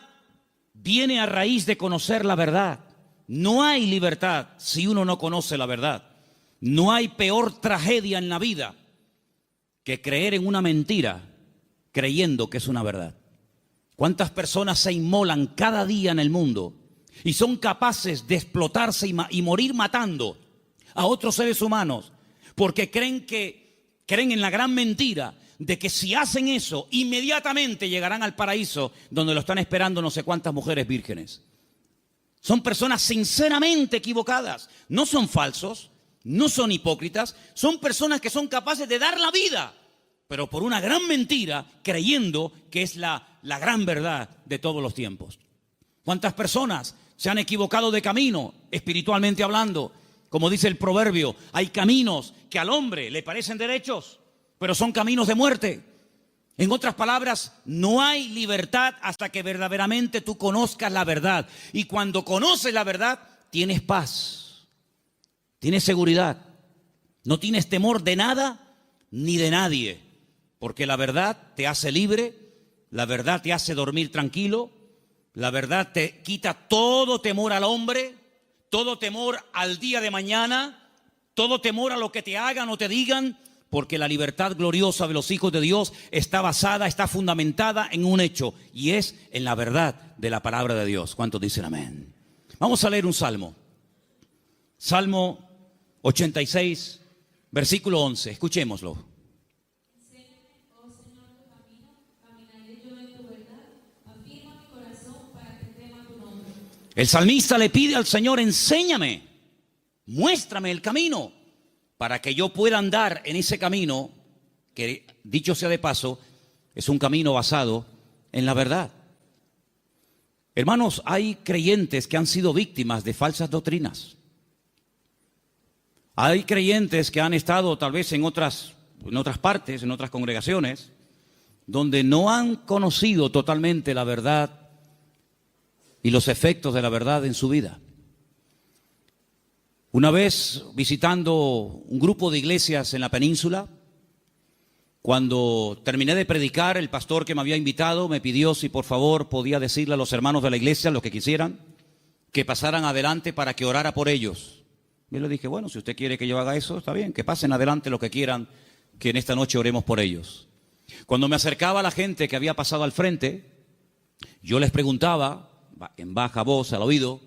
viene a raíz de conocer la verdad. No hay libertad si uno no conoce la verdad. No hay peor tragedia en la vida que creer en una mentira creyendo que es una verdad. ¿Cuántas personas se inmolan cada día en el mundo y son capaces de explotarse y morir matando a otros seres humanos porque creen en la gran mentira de que si hacen eso inmediatamente llegarán al paraíso donde lo están esperando no sé cuántas mujeres vírgenes? Son personas sinceramente equivocadas, no son falsos, no son hipócritas, son personas que son capaces de dar la vida, pero por una gran mentira, creyendo que es la gran verdad de todos los tiempos. ¿Cuántas personas se han equivocado de camino, espiritualmente hablando? Como dice el proverbio, hay caminos que al hombre le parecen derechos, pero son caminos de muerte. En otras palabras, no hay libertad hasta que verdaderamente tú conozcas la verdad. Y cuando conoces la verdad, tienes paz, tienes seguridad, no tienes temor de nada ni de nadie. Porque la verdad te hace libre, la verdad te hace dormir tranquilo, la verdad te quita todo temor al hombre, todo temor al día de mañana, todo temor a lo que te hagan o te digan. Porque la libertad gloriosa de los hijos de Dios está basada, está fundamentada en un hecho, y es en la verdad de la palabra de Dios. ¿Cuántos dicen amén? Vamos a leer un salmo. Salmo 86, versículo 11. Escuchémoslo. El salmista le pide al Señor, enséñame, muéstrame el camino, para que yo pueda andar en ese camino, que dicho sea de paso, es un camino basado en la verdad. Hermanos, hay creyentes que han sido víctimas de falsas doctrinas. Hay creyentes que han estado tal vez en otras partes, en otras congregaciones, donde no han conocido totalmente la verdad y los efectos de la verdad en su vida. Una vez visitando un grupo de iglesias en la península, cuando terminé de predicar, el pastor que me había invitado me pidió si por favor podía decirle a los hermanos de la iglesia, los que quisieran, que pasaran adelante para que orara por ellos. Yo le dije, bueno, si usted quiere que yo haga eso, está bien, que pasen adelante los que quieran, que en esta noche oremos por ellos. Cuando me acercaba a la gente que había pasado al frente, yo les preguntaba en baja voz al oído,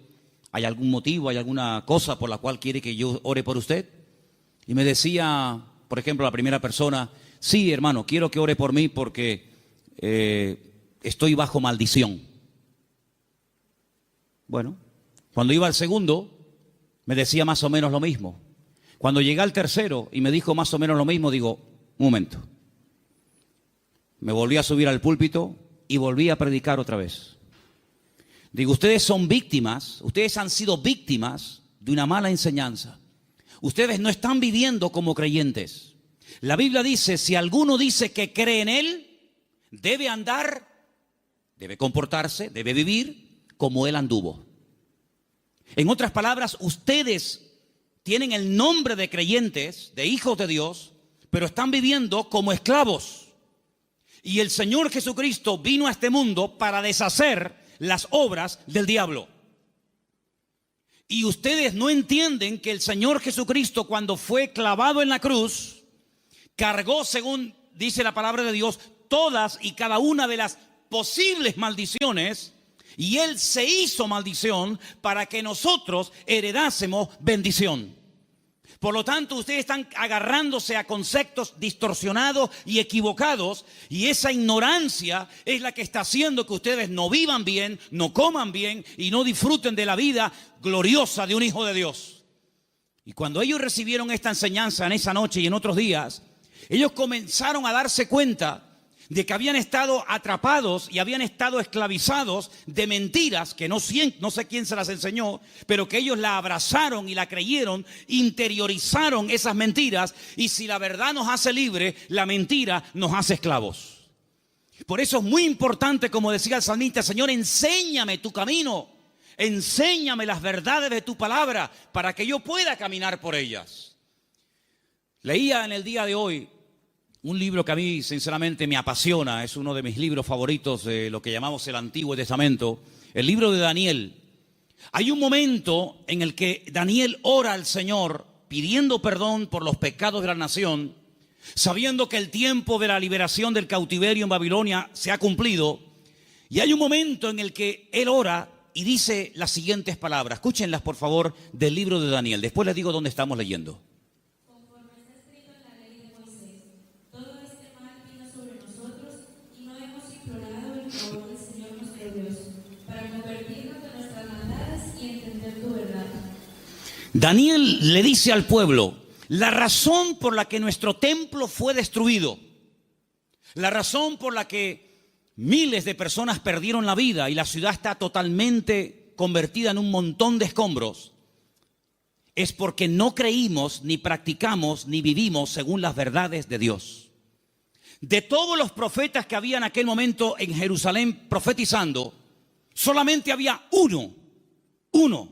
¿hay algún motivo, hay alguna cosa por la cual quiere que yo ore por usted? Y me decía, por ejemplo, la primera persona, sí, hermano, quiero que ore por mí porque estoy bajo maldición. Bueno, cuando iba al segundo, me decía más o menos lo mismo. Cuando llegué al tercero y me dijo más o menos lo mismo, digo, un momento. Me volví a subir al púlpito y volví a predicar otra vez. Digo, ustedes son víctimas, ustedes han sido víctimas de una mala enseñanza. Ustedes no están viviendo como creyentes. La Biblia dice, si alguno dice que cree en Él, debe andar, debe comportarse, debe vivir como Él anduvo. En otras palabras, ustedes tienen el nombre de creyentes, de hijos de Dios, pero están viviendo como esclavos. Y el Señor Jesucristo vino a este mundo para deshacer las obras del diablo. Y ustedes no entienden que el Señor Jesucristo, cuando fue clavado en la cruz, cargó, según dice la palabra de Dios, todas y cada una de las posibles maldiciones, y Él se hizo maldición para que nosotros heredásemos bendición. Por lo tanto, ustedes están agarrándose a conceptos distorsionados y equivocados, y esa ignorancia es la que está haciendo que ustedes no vivan bien, no coman bien y no disfruten de la vida gloriosa de un hijo de Dios. Y cuando ellos recibieron esta enseñanza en esa noche y en otros días, ellos comenzaron a darse cuenta de que habían estado atrapados y habían estado esclavizados de mentiras que no sé quién se las enseñó, pero que ellos la abrazaron y la creyeron, interiorizaron esas mentiras, y si la verdad nos hace libres, la mentira nos hace esclavos. Por eso es muy importante, como decía el salmista, Señor, enséñame tu camino, enséñame las verdades de tu palabra para que yo pueda caminar por ellas. Leía en el día de hoy un libro que a mí sinceramente me apasiona, es uno de mis libros favoritos de lo que llamamos el Antiguo Testamento, el libro de Daniel. Hay un momento en el que Daniel ora al Señor pidiendo perdón por los pecados de la nación, sabiendo que el tiempo de la liberación del cautiverio en Babilonia se ha cumplido. Y hay un momento en el que él ora y dice las siguientes palabras. Escúchenlas, por favor, del libro de Daniel. Después les digo dónde estamos leyendo. Daniel le dice al pueblo, la razón por la que nuestro templo fue destruido, la razón por la que miles de personas perdieron la vida y la ciudad está totalmente convertida en un montón de escombros, es porque no creímos, ni practicamos, ni vivimos según las verdades de Dios. De todos los profetas que había en aquel momento en Jerusalén profetizando, solamente había uno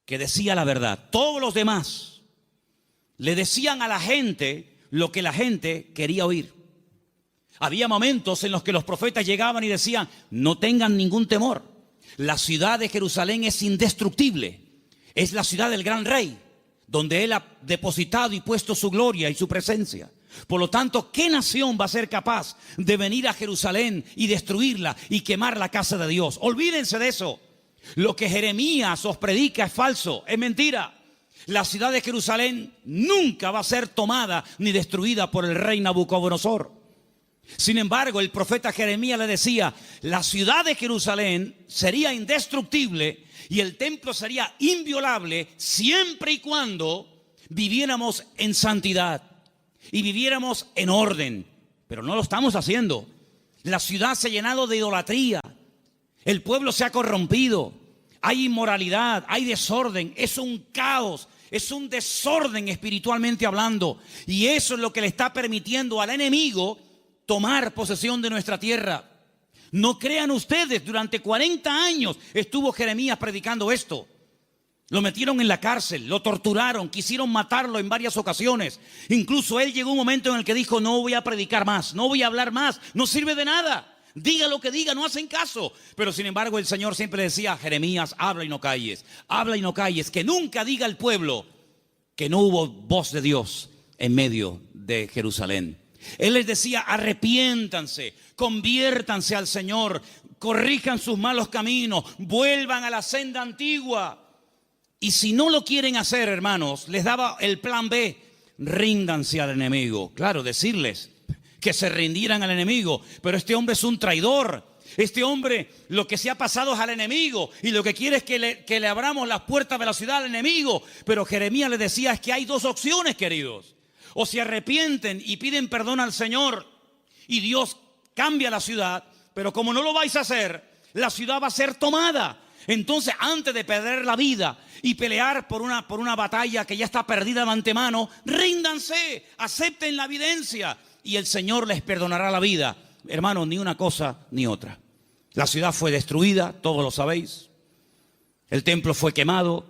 que decía la verdad. Todos los demás le decían a la gente lo que la gente quería oír. Había momentos en los que los profetas llegaban y decían, no tengan ningún temor. La ciudad de Jerusalén es indestructible. Es la ciudad del gran rey, donde Él ha depositado y puesto su gloria y su presencia. Por lo tanto, ¿qué nación va a ser capaz de venir a Jerusalén y destruirla y quemar la casa de Dios? Olvídense de eso. Lo que Jeremías os predica es falso, es mentira. La ciudad de Jerusalén nunca va a ser tomada ni destruida por el rey Nabucodonosor. Sin embargo, el profeta Jeremías le decía, la ciudad de Jerusalén sería indestructible y el templo sería inviolable siempre y cuando viviéramos en santidad y viviéramos en orden. Pero no lo estamos haciendo. La ciudad se ha llenado de idolatría. El pueblo se ha corrompido, hay inmoralidad, hay desorden, es un caos, es un desorden espiritualmente hablando. Y eso es lo que le está permitiendo al enemigo tomar posesión de nuestra tierra. No crean ustedes, durante 40 años estuvo Jeremías predicando esto. Lo metieron en la cárcel, lo torturaron, quisieron matarlo en varias ocasiones. Incluso él llegó un momento en el que dijo, no voy a predicar más, no voy a hablar más, no sirve de nada. Diga lo que diga, no hacen caso. Pero sin embargo el Señor siempre decía a Jeremías, habla y no calles, que nunca diga al pueblo que no hubo voz de Dios en medio de Jerusalén. Él les decía: arrepiéntanse, conviértanse al Señor, corrijan sus malos caminos, vuelvan a la senda antigua. Y si no lo quieren hacer, hermanos, les daba el plan B: ríndanse al enemigo. Claro, decirles que se rindieran al enemigo, pero este hombre es un traidor. Este hombre lo que se ha pasado es al enemigo y lo que quiere es que le abramos las puertas de la ciudad al enemigo. Pero Jeremías les decía: es que hay dos opciones, queridos. O se arrepienten y piden perdón al Señor y Dios cambia la ciudad, pero como no lo vais a hacer, la ciudad va a ser tomada. Entonces, antes de perder la vida y pelear por una batalla que ya está perdida de antemano, ríndanse, acepten la evidencia y el Señor les perdonará la vida. Hermanos, ni una cosa ni otra. La ciudad fue destruida, todos lo sabéis. El templo fue quemado.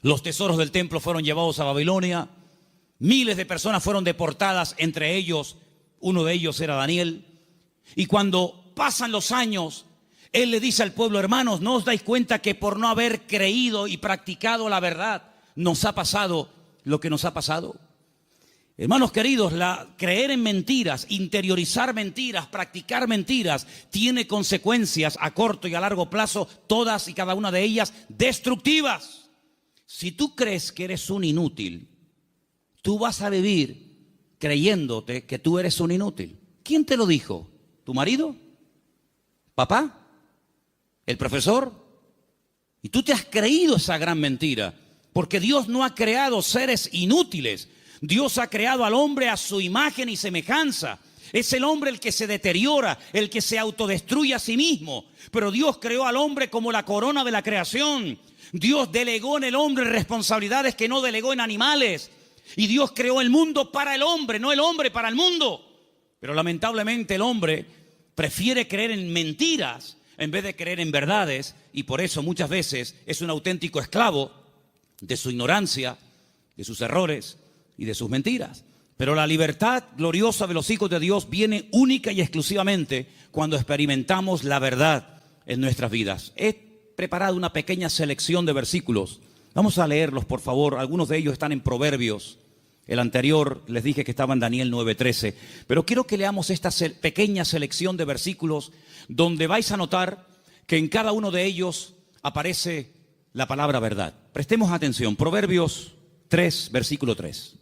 Los tesoros del templo fueron llevados a Babilonia. Miles de personas fueron deportadas, entre ellos, uno de ellos era Daniel. Y cuando pasan los años, él le dice al pueblo: hermanos, ¿no os dais cuenta que por no haber creído y practicado la verdad, nos ha pasado lo que nos ha pasado? Hermanos queridos, creer en mentiras, interiorizar mentiras, practicar mentiras, tiene consecuencias a corto y a largo plazo, todas y cada una de ellas destructivas. Si tú crees que eres un inútil, tú vas a vivir creyéndote que tú eres un inútil. ¿Quién te lo dijo? ¿Tu marido? ¿Papá? ¿El profesor? Y tú te has creído esa gran mentira, porque Dios no ha creado seres inútiles. Dios ha creado al hombre a su imagen y semejanza. Es el hombre el que se deteriora, el que se autodestruye a sí mismo. Pero Dios creó al hombre como la corona de la creación. Dios delegó en el hombre responsabilidades que no delegó en animales. Y Dios creó el mundo para el hombre, no el hombre para el mundo. Pero lamentablemente el hombre prefiere creer en mentiras en vez de creer en verdades. Y por eso muchas veces es un auténtico esclavo de su ignorancia, de sus errores y de sus mentiras. Pero la libertad gloriosa de los hijos de Dios viene única y exclusivamente cuando experimentamos la verdad en nuestras vidas. He preparado una pequeña selección de versículos. Vamos a leerlos, por favor. Algunos de ellos están en Proverbios. El anterior les dije que estaba en Daniel 9:13. Pero quiero que leamos esta pequeña selección de versículos donde vais a notar que en cada uno de ellos aparece la palabra verdad. Prestemos atención. Proverbios 3, versículo 3.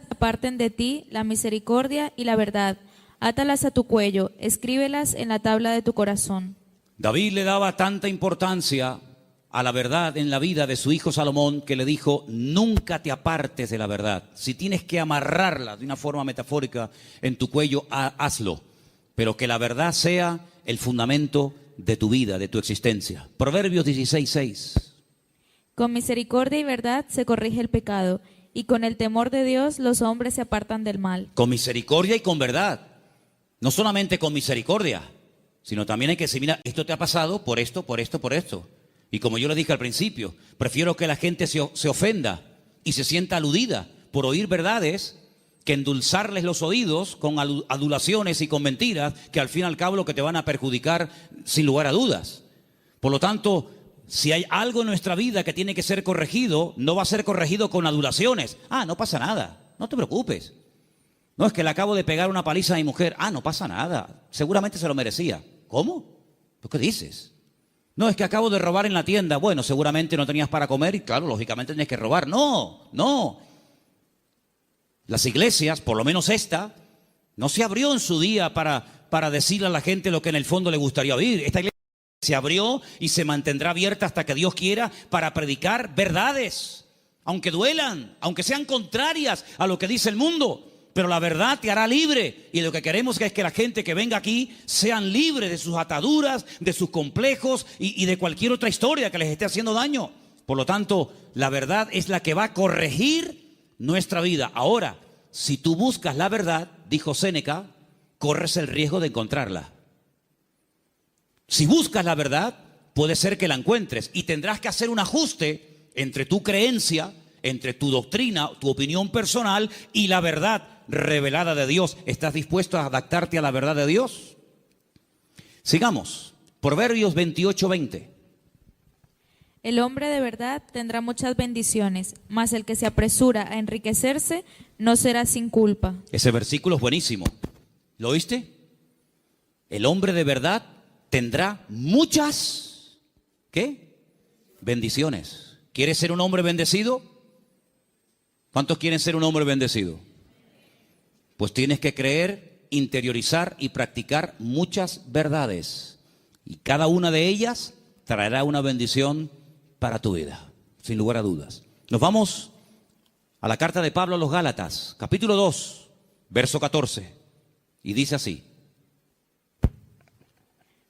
Aparten de ti la misericordia y la verdad. Átalas a tu cuello, escríbelas en la tabla de tu corazón. David le daba tanta importancia a la verdad en la vida de su hijo Salomón que le dijo: nunca te apartes de la verdad. Si tienes que amarrarla de una forma metafórica en tu cuello, hazlo. Pero que la verdad sea el fundamento de tu vida, de tu existencia. Proverbios 16:6. Con misericordia y verdad se corrige el pecado, y con el temor de Dios los hombres se apartan del mal. Con misericordia y con verdad. No solamente con misericordia, sino también hay que decir: mira, esto te ha pasado por esto, por esto, por esto. Y como yo le dije al principio, prefiero que la gente se ofenda y se sienta aludida por oír verdades que endulzarles los oídos con adulaciones y con mentiras que al fin y al cabo lo que te van a perjudicar sin lugar a dudas. Por lo tanto, si hay algo en nuestra vida que tiene que ser corregido, no va a ser corregido con adulaciones. No pasa nada, no te preocupes. No, es que le acabo de pegar una paliza a mi mujer. No pasa nada, seguramente se lo merecía. ¿Cómo? ¿Tú qué dices? No, es que acabo de robar en la tienda. Bueno, seguramente no tenías para comer y claro, lógicamente tenías que robar. No. Las iglesias, por lo menos esta, no se abrió en su día para decirle a la gente lo que en el fondo le gustaría oír. Esta iglesia se abrió y se mantendrá abierta hasta que Dios quiera para predicar verdades, aunque duelan, aunque sean contrarias a lo que dice el mundo. Pero la verdad te hará libre y lo que queremos es que la gente que venga aquí sean libres de sus ataduras, de sus complejos y de cualquier otra historia que les esté haciendo daño. Por lo tanto, la verdad es la que va a corregir nuestra vida. Ahora, si tú buscas la verdad, dijo Séneca, corres el riesgo de encontrarla. Si buscas la verdad, puede ser que la encuentres y tendrás que hacer un ajuste entre tu creencia, entre tu doctrina, tu opinión personal y la verdad revelada de Dios. ¿Estás dispuesto a adaptarte a la verdad de Dios? Sigamos. Proverbios 28:20. El hombre de verdad tendrá muchas bendiciones, mas el que se apresura a enriquecerse no será sin culpa. Ese versículo es buenísimo. ¿Lo oíste? El hombre de verdad tendrá muchas, ¿qué? Bendiciones. ¿Quieres ser un hombre bendecido? ¿Cuántos quieren ser un hombre bendecido? Pues tienes que creer, interiorizar y practicar muchas verdades. Y cada una de ellas traerá una bendición para tu vida, sin lugar a dudas. Nos vamos a la carta de Pablo a los Gálatas, capítulo 2, verso 14. Y dice así: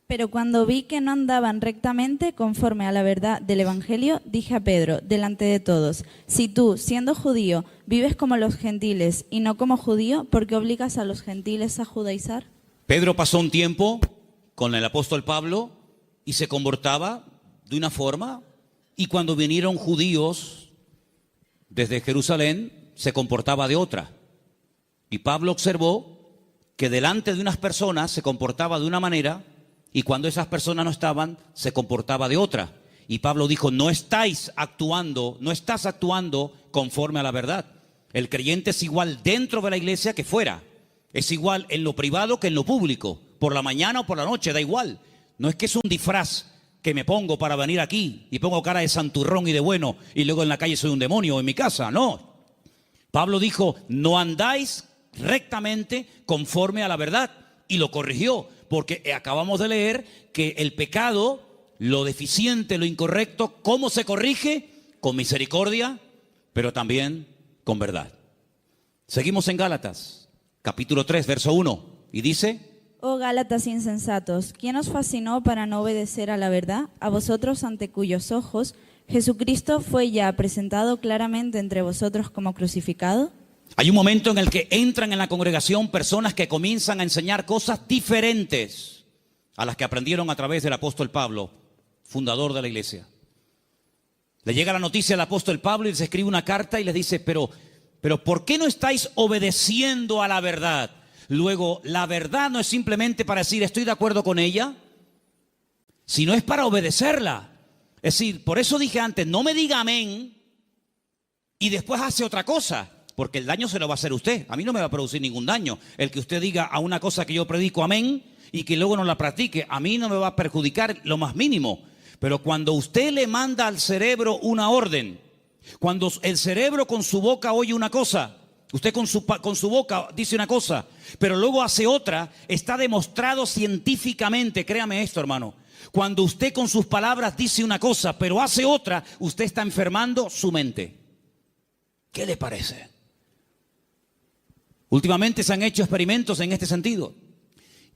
Pero cuando vi que no andaban rectamente conforme a la verdad del Evangelio, dije a Pedro, delante de todos: si tú, siendo judío, vives como los gentiles y no como judío, ¿por qué obligas a los gentiles a judaizar? Pedro pasó un tiempo con el apóstol Pablo y se comportaba de una forma, y cuando vinieron judíos desde Jerusalén, se comportaba de otra. Y Pablo observó que delante de unas personas se comportaba de una manera, y cuando esas personas no estaban, se comportaba de otra. Y Pablo dijo: no estás actuando conforme a la verdad. El creyente es igual dentro de la iglesia que fuera. Es igual en lo privado que en lo público. Por la mañana o por la noche, da igual. No es que es un disfraz que me pongo para venir aquí y pongo cara de santurrón y de bueno y luego en la calle soy un demonio o en mi casa. No. Pablo dijo: no andáis rectamente conforme a la verdad. Y lo corrigió, porque acabamos de leer que el pecado, lo deficiente, lo incorrecto, ¿cómo se corrige? Con misericordia, pero también con verdad. Seguimos en Gálatas, capítulo 3, verso 1, y dice: Oh Gálatas insensatos, ¿quién os fascinó para no obedecer a la verdad? A vosotros ante cuyos ojos Jesucristo fue ya presentado claramente entre vosotros como crucificado. Hay un momento en el que entran en la congregación personas que comienzan a enseñar cosas diferentes a las que aprendieron a través del apóstol Pablo, fundador de la iglesia. Le llega la noticia al apóstol Pablo y les escribe una carta y les dice: pero ¿por qué no estáis obedeciendo a la verdad? Luego, la verdad no es simplemente para decir estoy de acuerdo con ella, sino es para obedecerla. Es decir, por eso dije antes, no me diga amén y después hace otra cosa, porque el daño se lo va a hacer usted. A mí no me va a producir ningún daño el que usted diga a una cosa que yo predico amén y que luego no la practique. A mí no me va a perjudicar lo más mínimo. Pero cuando usted le manda al cerebro una orden, cuando el cerebro con su boca oye una cosa, usted con su boca dice una cosa, pero luego hace otra, está demostrado científicamente, créame esto, hermano. Cuando usted con sus palabras dice una cosa, pero hace otra, usted está enfermando su mente. ¿Qué le parece? Últimamente se han hecho experimentos en este sentido.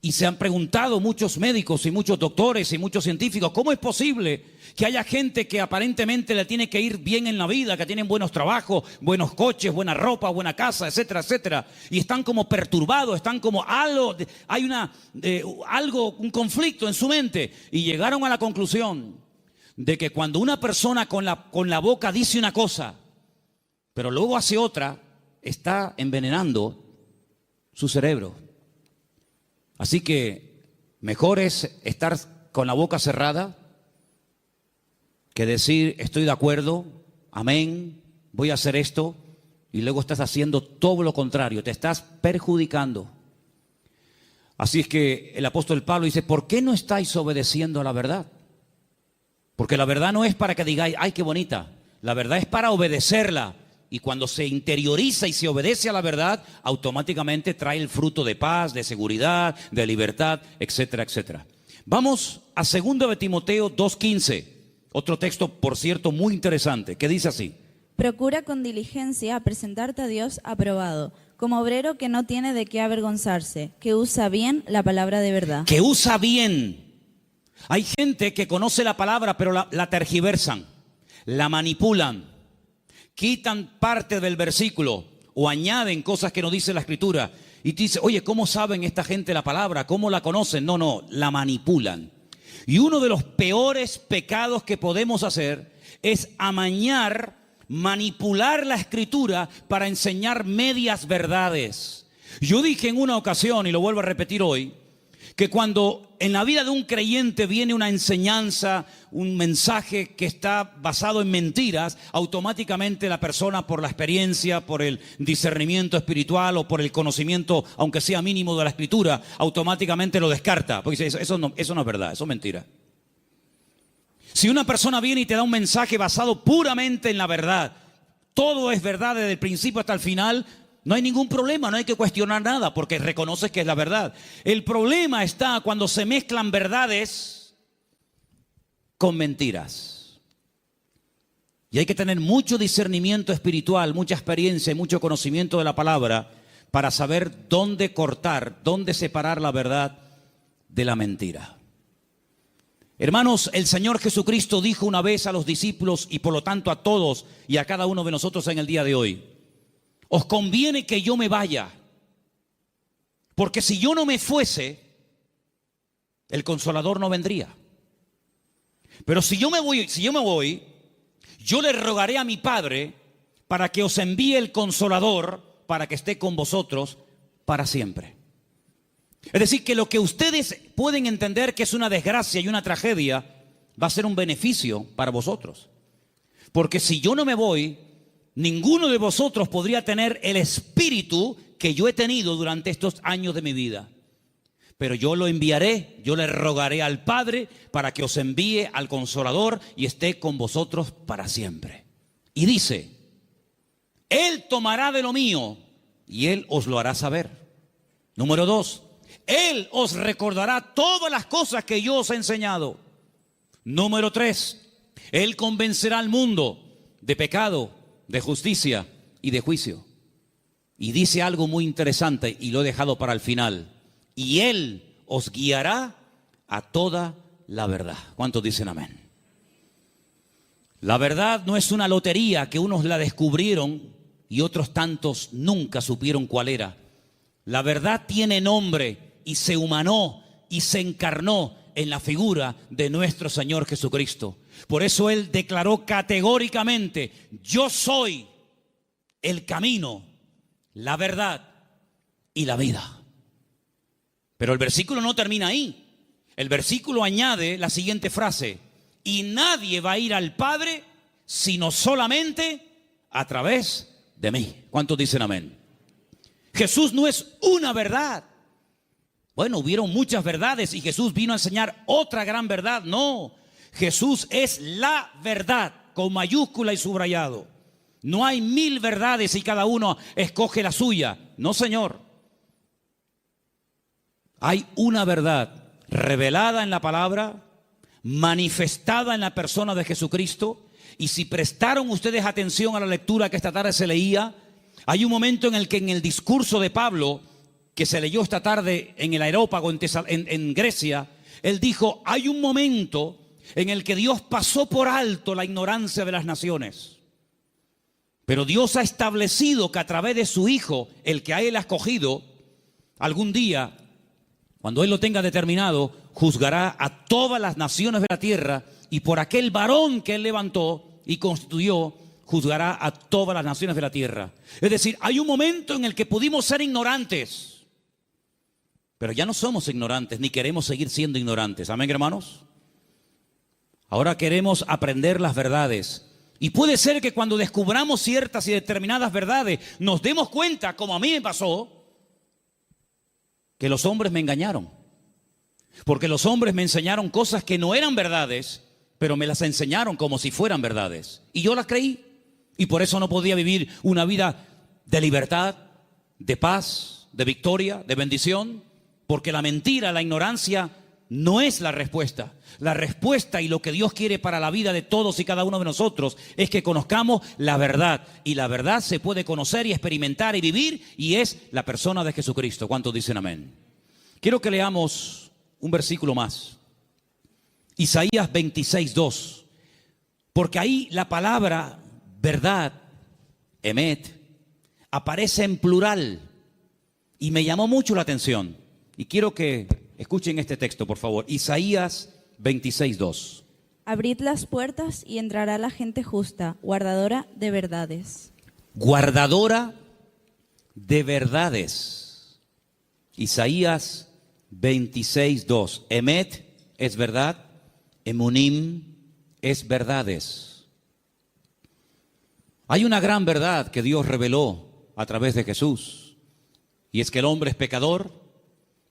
Y se han preguntado muchos médicos y muchos doctores y muchos científicos: ¿cómo es posible que haya gente que aparentemente le tiene que ir bien en la vida, que tienen buenos trabajos, buenos coches, buena ropa, buena casa, etcétera, etcétera, y están como perturbados, están como algo, hay un conflicto en su mente? Y llegaron a la conclusión de que cuando una persona con la boca dice una cosa, pero luego hace otra, está envenenando su cerebro. Así que mejor es estar con la boca cerrada que decir estoy de acuerdo, amén, voy a hacer esto, y luego estás haciendo todo lo contrario, te estás perjudicando. Así es que el apóstol Pablo dice: ¿por qué no estáis obedeciendo a la verdad? Porque la verdad no es para que digáis ay qué bonita, la verdad es para obedecerla. Y cuando se interioriza y se obedece a la verdad, automáticamente trae el fruto de paz, de seguridad, de libertad, etcétera, etcétera. Vamos a 2 de Timoteo 2:15, otro texto, por cierto, muy interesante, que dice así: Procura con diligencia presentarte a Dios aprobado, como obrero que no tiene de qué avergonzarse, que usa bien la palabra de verdad. Que usa bien. Hay gente que conoce la palabra, pero la tergiversan, la manipulan. Quitan parte del versículo o añaden cosas que no dice la escritura. Y te dice: oye, ¿cómo saben esta gente la palabra? ¿Cómo la conocen? No, la manipulan. Y uno de los peores pecados que podemos hacer es amañar, manipular la escritura para enseñar medias verdades. Yo dije en una ocasión, y lo vuelvo a repetir hoy, que cuando en la vida de un creyente viene una enseñanza, un mensaje que está basado en mentiras, automáticamente la persona, por la experiencia, por el discernimiento espiritual o por el conocimiento, aunque sea mínimo, de la Escritura, automáticamente lo descarta, porque dice, eso no es verdad, eso es mentira. Si una persona viene y te da un mensaje basado puramente en la verdad, todo es verdad desde el principio hasta el final, no hay ningún problema, no hay que cuestionar nada porque reconoces que es la verdad. El problema está cuando se mezclan verdades con mentiras. Y hay que tener mucho discernimiento espiritual, mucha experiencia y mucho conocimiento de la palabra para saber dónde cortar, dónde separar la verdad de la mentira. Hermanos, el Señor Jesucristo dijo una vez a los discípulos y por lo tanto a todos y a cada uno de nosotros en el día de hoy: os conviene que yo me vaya, porque si yo no me fuese, el Consolador no vendría. Pero si yo me voy, yo le rogaré a mi Padre para que os envíe el Consolador para que esté con vosotros para siempre. Es decir, que lo que ustedes pueden entender que es una desgracia y una tragedia, va a ser un beneficio para vosotros. Porque si yo no me voy, ninguno de vosotros podría tener el espíritu que yo he tenido durante estos años de mi vida. Pero yo lo enviaré, yo le rogaré al Padre para que os envíe al Consolador y esté con vosotros para siempre. Y dice, Él tomará de lo mío y Él os lo hará saber. Número 2, Él os recordará todas las cosas que yo os he enseñado. Número 3, Él convencerá al mundo de pecado, de justicia y de juicio. Y dice algo muy interesante y lo he dejado para el final. Y Él os guiará a toda la verdad. ¿Cuántos dicen amén? La verdad no es una lotería que unos la descubrieron y otros tantos nunca supieron cuál era. La verdad tiene nombre y se humanó y se encarnó en la figura de nuestro Señor Jesucristo. Por eso Él declaró categóricamente: yo soy el camino, la verdad y la vida. Pero el versículo no termina ahí. El versículo añade la siguiente frase: y nadie va a ir al Padre sino solamente a través de mí. ¿Cuántos dicen amén? Jesús no es una verdad. Bueno, hubieron muchas verdades y Jesús vino a enseñar otra gran verdad. No, Jesús es la verdad, con mayúscula y subrayado. No hay 1000 verdades y cada uno escoge la suya. No, Señor. Hay una verdad revelada en la palabra, manifestada en la persona de Jesucristo. Y si prestaron ustedes atención a la lectura que esta tarde se leía, hay un momento en el que en el discurso de Pablo, que se leyó esta tarde en el Areópago en Grecia, él dijo, hay un momento en el que Dios pasó por alto la ignorancia de las naciones. Pero Dios ha establecido que a través de su Hijo, el que a Él ha escogido, algún día, cuando Él lo tenga determinado, juzgará a todas las naciones de la tierra y por aquel varón que Él levantó y constituyó, juzgará a todas las naciones de la tierra. Es decir, hay un momento en el que pudimos ser ignorantes, pero ya no somos ignorantes ni queremos seguir siendo ignorantes. ¿Amén, hermanos? Ahora queremos aprender las verdades. Y puede ser que cuando descubramos ciertas y determinadas verdades nos demos cuenta, como a mí me pasó, que los hombres me engañaron. Porque los hombres me enseñaron cosas que no eran verdades, pero me las enseñaron como si fueran verdades. Y yo las creí. Y por eso no podía vivir una vida de libertad, de paz, de victoria, de bendición. Porque la mentira, la ignorancia no es la respuesta. La respuesta y lo que Dios quiere para la vida de todos y cada uno de nosotros es que conozcamos la verdad. Y la verdad se puede conocer y experimentar y vivir, y es la persona de Jesucristo. ¿Cuántos dicen amén? Quiero que leamos un versículo más. Isaías 26:2. Porque ahí la palabra verdad, emet, aparece en plural. Y me llamó mucho la atención. Y quiero que escuchen este texto, por favor. Isaías 26:2. Abrid las puertas y entrará la gente justa, guardadora de verdades. Guardadora de verdades. Isaías 26:2. Emet es verdad, emunim es verdades. Hay una gran verdad que Dios reveló a través de Jesús, y es que el hombre es pecador.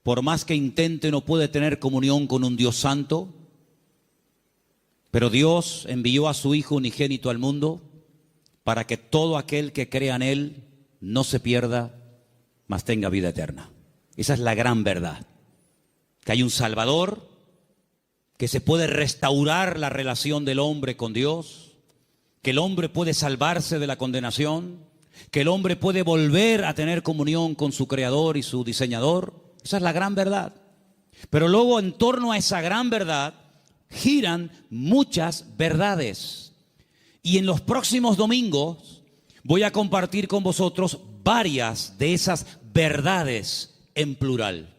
Por más que intente, no puede tener comunión con un Dios santo. Pero Dios envió a su Hijo unigénito al mundo para que todo aquel que crea en Él no se pierda, mas tenga vida eterna. Esa es la gran verdad. Que hay un Salvador, que se puede restaurar la relación del hombre con Dios, que el hombre puede salvarse de la condenación, que el hombre puede volver a tener comunión con su Creador y su Diseñador. Esa es la gran verdad. Pero luego, en torno a esa gran verdad, giran muchas verdades. Y en los próximos domingos voy a compartir con vosotros varias de esas verdades en plural.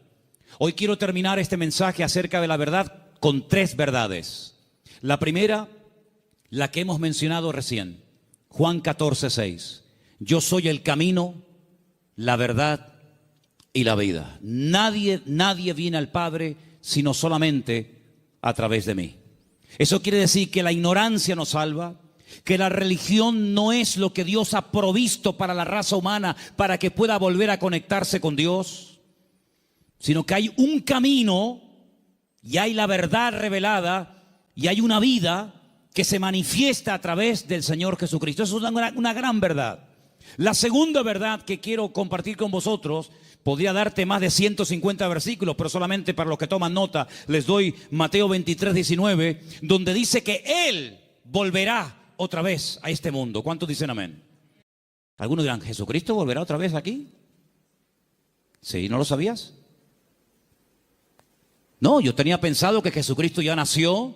Hoy quiero terminar este mensaje acerca de la verdad con 3 verdades. La primera, la que hemos mencionado recién, Juan 14:6. Yo soy el camino, la verdad y la vida. Nadie viene al Padre sino solamente a través de mí. Eso quiere decir que la ignorancia nos salva, que la religión no es lo que Dios ha provisto para la raza humana para que pueda volver a conectarse con Dios, sino que hay un camino y hay la verdad revelada y hay una vida que se manifiesta a través del Señor Jesucristo. Eso es una gran verdad. La segunda verdad que quiero compartir con vosotros, podría darte más de 150 versículos, pero solamente para los que toman nota les doy Mateo 23:19, donde dice que Él volverá otra vez a este mundo. ¿Cuántos dicen amén? Algunos dirán, ¿Jesucristo volverá otra vez aquí? ¿Sí? ¿No lo sabías? No, yo tenía pensado que Jesucristo ya nació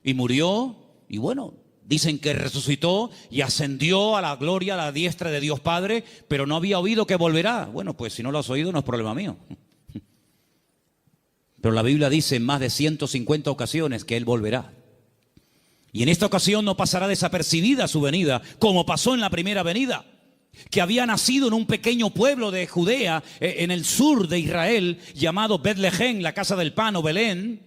y murió y bueno, dicen que resucitó y ascendió a la gloria, a la diestra de Dios Padre, pero no había oído que volverá. Bueno, pues si no lo has oído no es problema mío. Pero la Biblia dice en más de 150 ocasiones que Él volverá. Y en esta ocasión no pasará desapercibida su venida, como pasó en la primera venida, que había nacido en un pequeño pueblo de Judea, en el sur de Israel, llamado Betlehem, la casa del pan o Belén.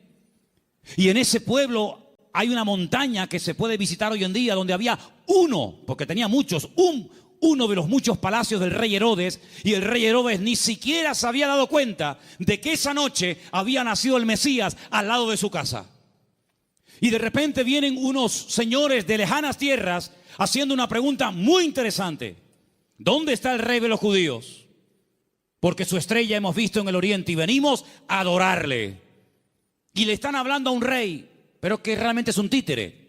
Y en ese pueblo hay una montaña que se puede visitar hoy en día, donde había uno, porque tenía muchos, uno de los muchos palacios del rey Herodes, y el rey Herodes ni siquiera se había dado cuenta de que esa noche había nacido el Mesías al lado de su casa. Y de repente vienen unos señores de lejanas tierras haciendo una pregunta muy interesante. ¿Dónde está el rey de los judíos? Porque su estrella hemos visto en el oriente y venimos a adorarle. Y le están hablando a un rey, pero que realmente es un títere.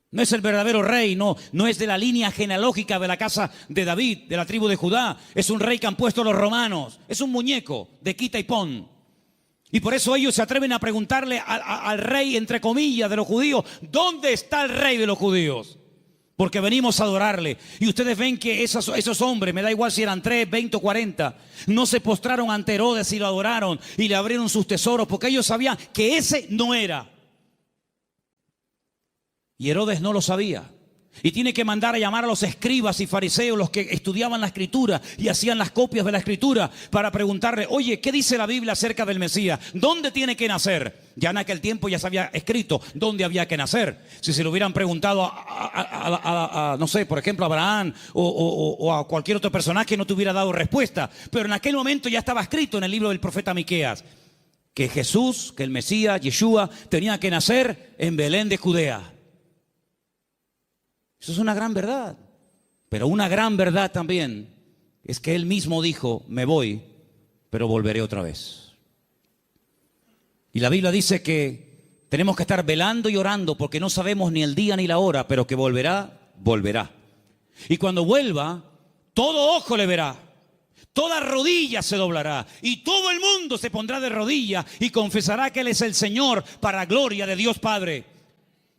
No es el verdadero rey, no es de la línea genealógica de la casa de David, de la tribu de Judá. Es un rey que han puesto los romanos. Es un muñeco de quita y pon. Y por eso ellos se atreven a preguntarle al rey, entre comillas, de los judíos, ¿dónde está el rey de los judíos? Porque venimos a adorarle. Y ustedes ven que esos hombres, me da igual si eran 3, 20 o 40, no se postraron ante Herodes y lo adoraron y le abrieron sus tesoros, porque ellos sabían que ese no era. Y Herodes no lo sabía. Y tiene que mandar a llamar a los escribas y fariseos, los que estudiaban la Escritura y hacían las copias de la Escritura, para preguntarle, oye, ¿qué dice la Biblia acerca del Mesías? ¿Dónde tiene que nacer? Ya en aquel tiempo ya se había escrito dónde había que nacer. Si se lo hubieran preguntado no sé, por ejemplo, a Abraham o a cualquier otro personaje, no te hubiera dado respuesta. Pero en aquel momento ya estaba escrito en el libro del profeta Miqueas que Jesús, que el Mesías, Yeshua, tenía que nacer en Belén de Judea. Eso es una gran verdad. Pero una gran verdad también es que Él mismo dijo, me voy, pero volveré otra vez. Y la Biblia dice que tenemos que estar velando y orando porque no sabemos ni el día ni la hora, pero que volverá, volverá. Y cuando vuelva, todo ojo le verá, toda rodilla se doblará y todo el mundo se pondrá de rodillas y confesará que Él es el Señor para gloria de Dios Padre.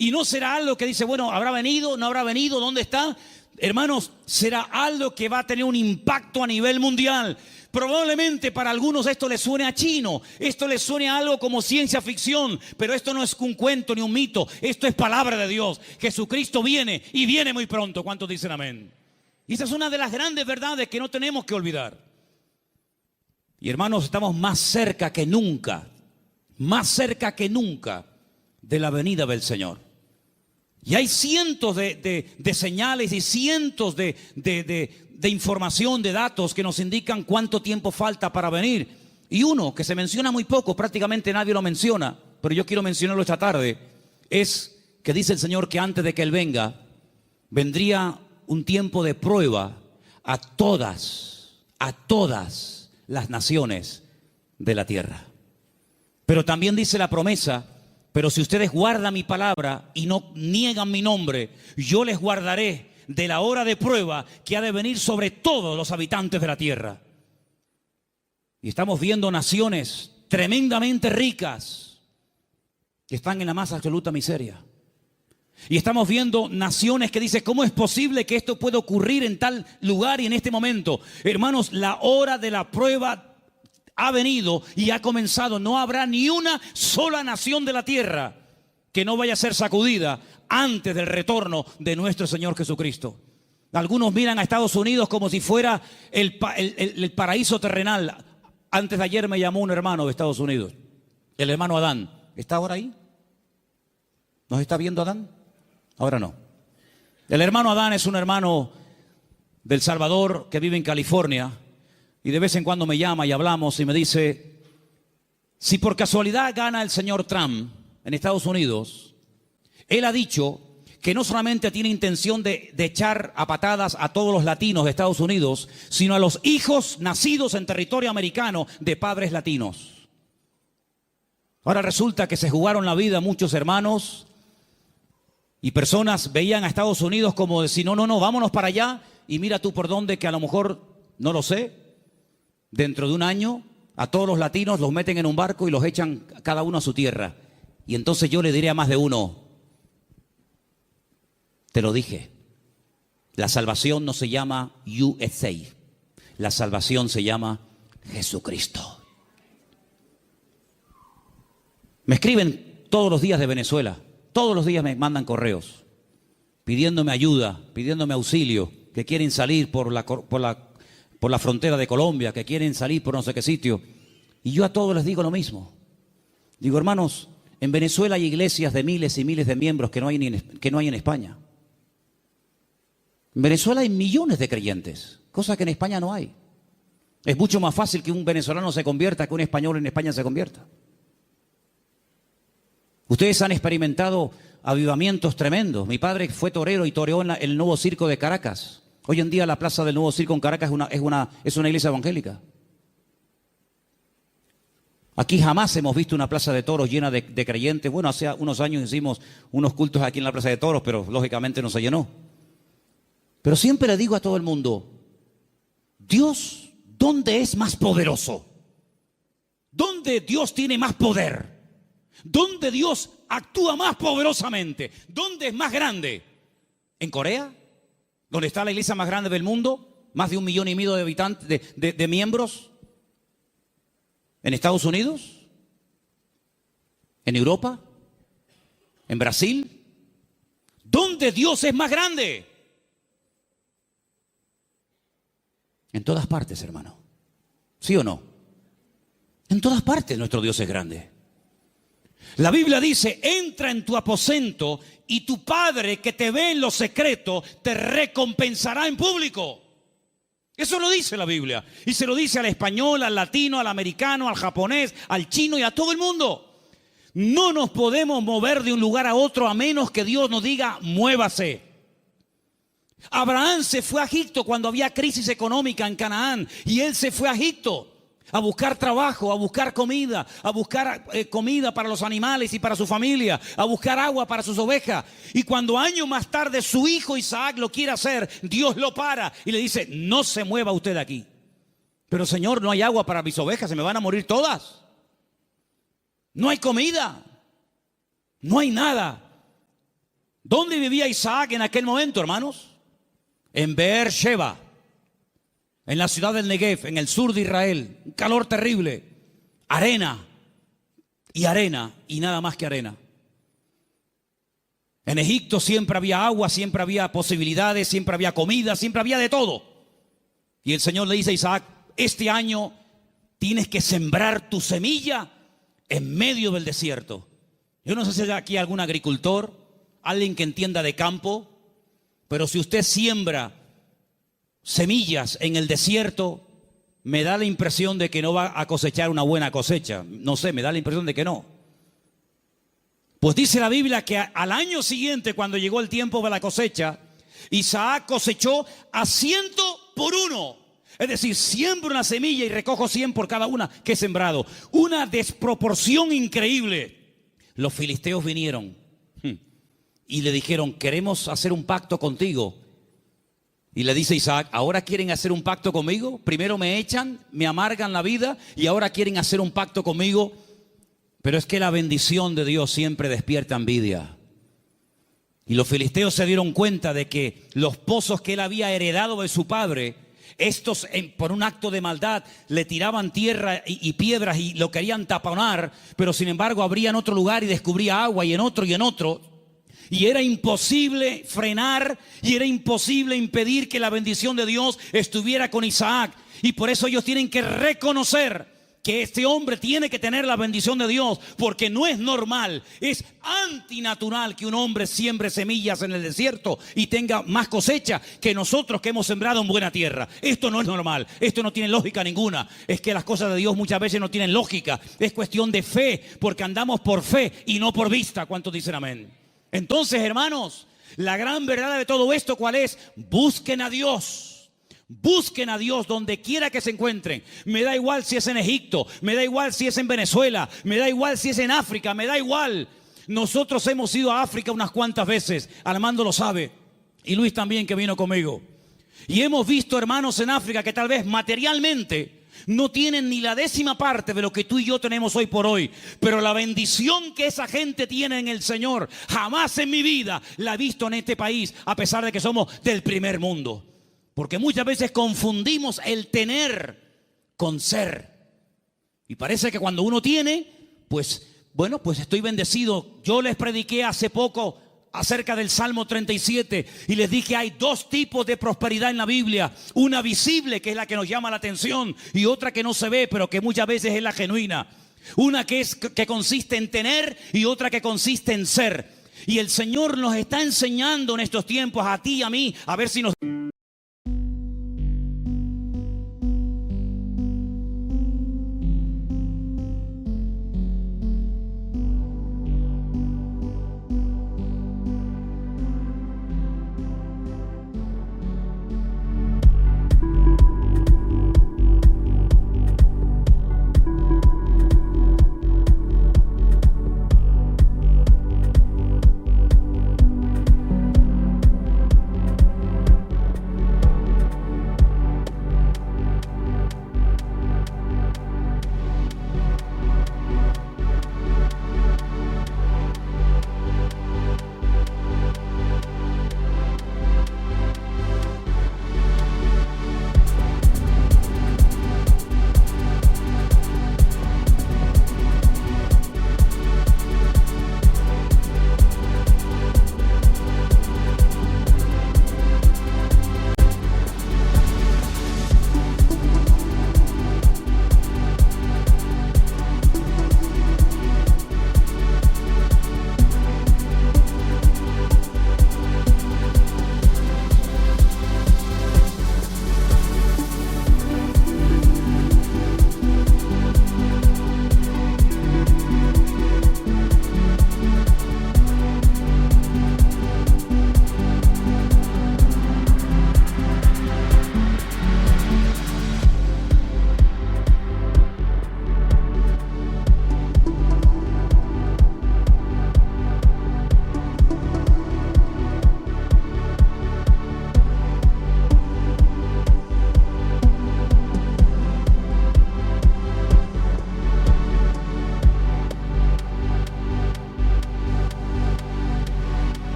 Y no será algo que dice, bueno, ¿habrá venido? ¿No habrá venido? ¿Dónde está? Hermanos, será algo que va a tener un impacto a nivel mundial. Probablemente para algunos esto les suene a chino, esto les suene a algo como ciencia ficción, pero esto no es un cuento ni un mito, esto es palabra de Dios. Jesucristo viene y viene muy pronto. ¿Cuántos dicen amén? Y esa es una de las grandes verdades que no tenemos que olvidar. Y hermanos, estamos más cerca que nunca de la venida del Señor. Y hay cientos de señales y cientos de información, de datos que nos indican cuánto tiempo falta para venir. Y uno que se menciona muy poco, prácticamente nadie lo menciona, pero yo quiero mencionarlo esta tarde, es que dice el Señor que antes de que Él venga, vendría un tiempo de prueba a todas las naciones de la tierra. Pero también dice la promesa: pero si ustedes guardan mi palabra y no niegan mi nombre, yo les guardaré de la hora de prueba que ha de venir sobre todos los habitantes de la tierra. Y estamos viendo naciones tremendamente ricas que están en la más absoluta miseria. Y estamos viendo naciones que dicen: ¿cómo es posible que esto pueda ocurrir en tal lugar y en este momento? Hermanos, la hora de la prueba ha venido y ha comenzado. No habrá ni una sola nación de la tierra que no vaya a ser sacudida antes del retorno de nuestro Señor Jesucristo. Algunos miran a Estados Unidos como si fuera el paraíso terrenal. Antes de ayer me llamó un hermano de Estados Unidos, el hermano Adán. ¿Está ahora ahí? ¿Nos está viendo Adán? Ahora no. El hermano Adán es un hermano del Salvador que vive en California. Y de vez en cuando me llama y hablamos y me dice: si por casualidad gana el señor Trump en Estados Unidos, él ha dicho que no solamente tiene intención de echar a patadas a todos los latinos de Estados Unidos, sino a los hijos nacidos en territorio americano de padres latinos. Ahora resulta que se jugaron la vida muchos hermanos y personas veían a Estados Unidos como decir: no, vámonos para allá y mira tú por dónde, que a lo mejor, no lo sé, dentro de un año a todos los latinos los meten en un barco y los echan cada uno a su tierra. Y entonces yo le diré a más de uno: te lo dije, la salvación no se llama USA, la salvación se llama Jesucristo. Me escriben todos los días de Venezuela, todos los días me mandan correos pidiéndome ayuda, pidiéndome auxilio, que quieren salir por la frontera de Colombia, que quieren salir por no sé qué sitio. Y yo a todos les digo lo mismo. Digo: hermanos, en Venezuela hay iglesias de miles y miles de miembros que no hay en España. En Venezuela hay millones de creyentes, cosa que en España no hay. Es mucho más fácil que un venezolano se convierta que un español en España se convierta. Ustedes han experimentado avivamientos tremendos. Mi padre fue torero y toreó en el Nuevo Circo de Caracas. Hoy en día la plaza del Nuevo Circo en Caracas es una iglesia evangélica. Aquí jamás hemos visto una plaza de toros llena de creyentes. Bueno, hace unos años hicimos unos cultos aquí en la plaza de toros, pero lógicamente no se llenó. Pero siempre le digo a todo el mundo: Dios, ¿dónde es más poderoso? ¿Dónde Dios tiene más poder? ¿Dónde Dios actúa más poderosamente? ¿Dónde es más grande? ¿En Corea? ¿Dónde está la iglesia más grande del mundo? Más de 1,5 millones de habitantes, de miembros. ¿En Estados Unidos? ¿En Europa? ¿En Brasil? ¿Dónde Dios es más grande? En todas partes, hermano. ¿Sí o no? En todas partes nuestro Dios es grande. La Biblia dice: entra en tu aposento y tu Padre que te ve en lo secreto te recompensará en público. Eso lo dice la Biblia. Y se lo dice al español, al latino, al americano, al japonés, al chino y a todo el mundo. No nos podemos mover de un lugar a otro a menos que Dios nos diga: muévase. Abraham se fue a Egipto cuando había crisis económica en Canaán, y él se fue a Egipto a buscar trabajo, a buscar comida, comida para los animales y para su familia, a buscar agua para sus ovejas. Y cuando años más tarde su hijo Isaac lo quiere hacer, Dios lo para y le dice: no se mueva usted de aquí. Pero Señor, no hay agua para mis ovejas, se me van a morir todas. No hay comida, no hay nada. ¿Dónde vivía Isaac en aquel momento, hermanos? En Beer-sheba, en la ciudad del Negev, en el sur de Israel. Un calor terrible. Arena y nada más que arena. En Egipto siempre había agua, siempre había posibilidades, siempre había comida, siempre había de todo. Y el Señor le dice a Isaac: este año tienes que sembrar tu semilla en medio del desierto. Yo no sé si hay aquí algún agricultor, alguien que entienda de campo, pero si usted siembra semillas en el desierto, me da la impresión de que no va a cosechar una buena cosecha. No sé, me da la impresión de que no. Pues dice la Biblia que al año siguiente, cuando llegó el tiempo de la cosecha, Isaac cosechó a 100 por 1. Es decir, siembro una semilla y recojo 100 por cada una que he sembrado. Una desproporción increíble. Los filisteos vinieron y le dijeron, queremos hacer un pacto contigo. Y le dice Isaac, ¿ahora quieren hacer un pacto conmigo? Primero me echan, me amargan la vida y ahora quieren hacer un pacto conmigo. Pero es que la bendición de Dios siempre despierta envidia. Y los filisteos se dieron cuenta de que los pozos que él había heredado de su padre, estos por un acto de maldad le tiraban tierra y piedras y lo querían taponar, pero sin embargo abrían otro lugar y descubría agua y en otro y en otro. Y era imposible frenar y era imposible impedir que la bendición de Dios estuviera con Isaac. Y por eso ellos tienen que reconocer que este hombre tiene que tener la bendición de Dios, porque no es normal, es antinatural que un hombre siembre semillas en el desierto y tenga más cosecha que nosotros que hemos sembrado en buena tierra. Esto no es normal, esto no tiene lógica ninguna. Es que las cosas de Dios muchas veces no tienen lógica, es cuestión de fe, porque andamos por fe y no por vista. ¿Cuántos dicen amén? Entonces, hermanos, la gran verdad de todo esto, ¿cuál es? Busquen a Dios. Busquen a Dios donde quiera que se encuentren. Me da igual si es en Egipto, me da igual si es en Venezuela, me da igual si es en África, me da igual. Nosotros hemos ido a África unas cuantas veces, Armando lo sabe, y Luis también, que vino conmigo. Y hemos visto hermanos en África que tal vez materialmente no tienen ni la 10ª parte de lo que tú y yo tenemos hoy por hoy. Pero la bendición que esa gente tiene en el Señor, jamás en mi vida la he visto en este país, a pesar de que somos del primer mundo. Porque muchas veces confundimos el tener con ser. Y parece que cuando uno tiene, pues, bueno, pues estoy bendecido. Yo les prediqué hace poco acerca del Salmo 37 y les dije, hay 2 tipos de prosperidad en la Biblia. Una visible, que es la que nos llama la atención, y otra que no se ve, pero que muchas veces es la genuina. Una que consiste en tener y otra que consiste en ser. Y el Señor nos está enseñando en estos tiempos, a ti y a mí, a ver si nos...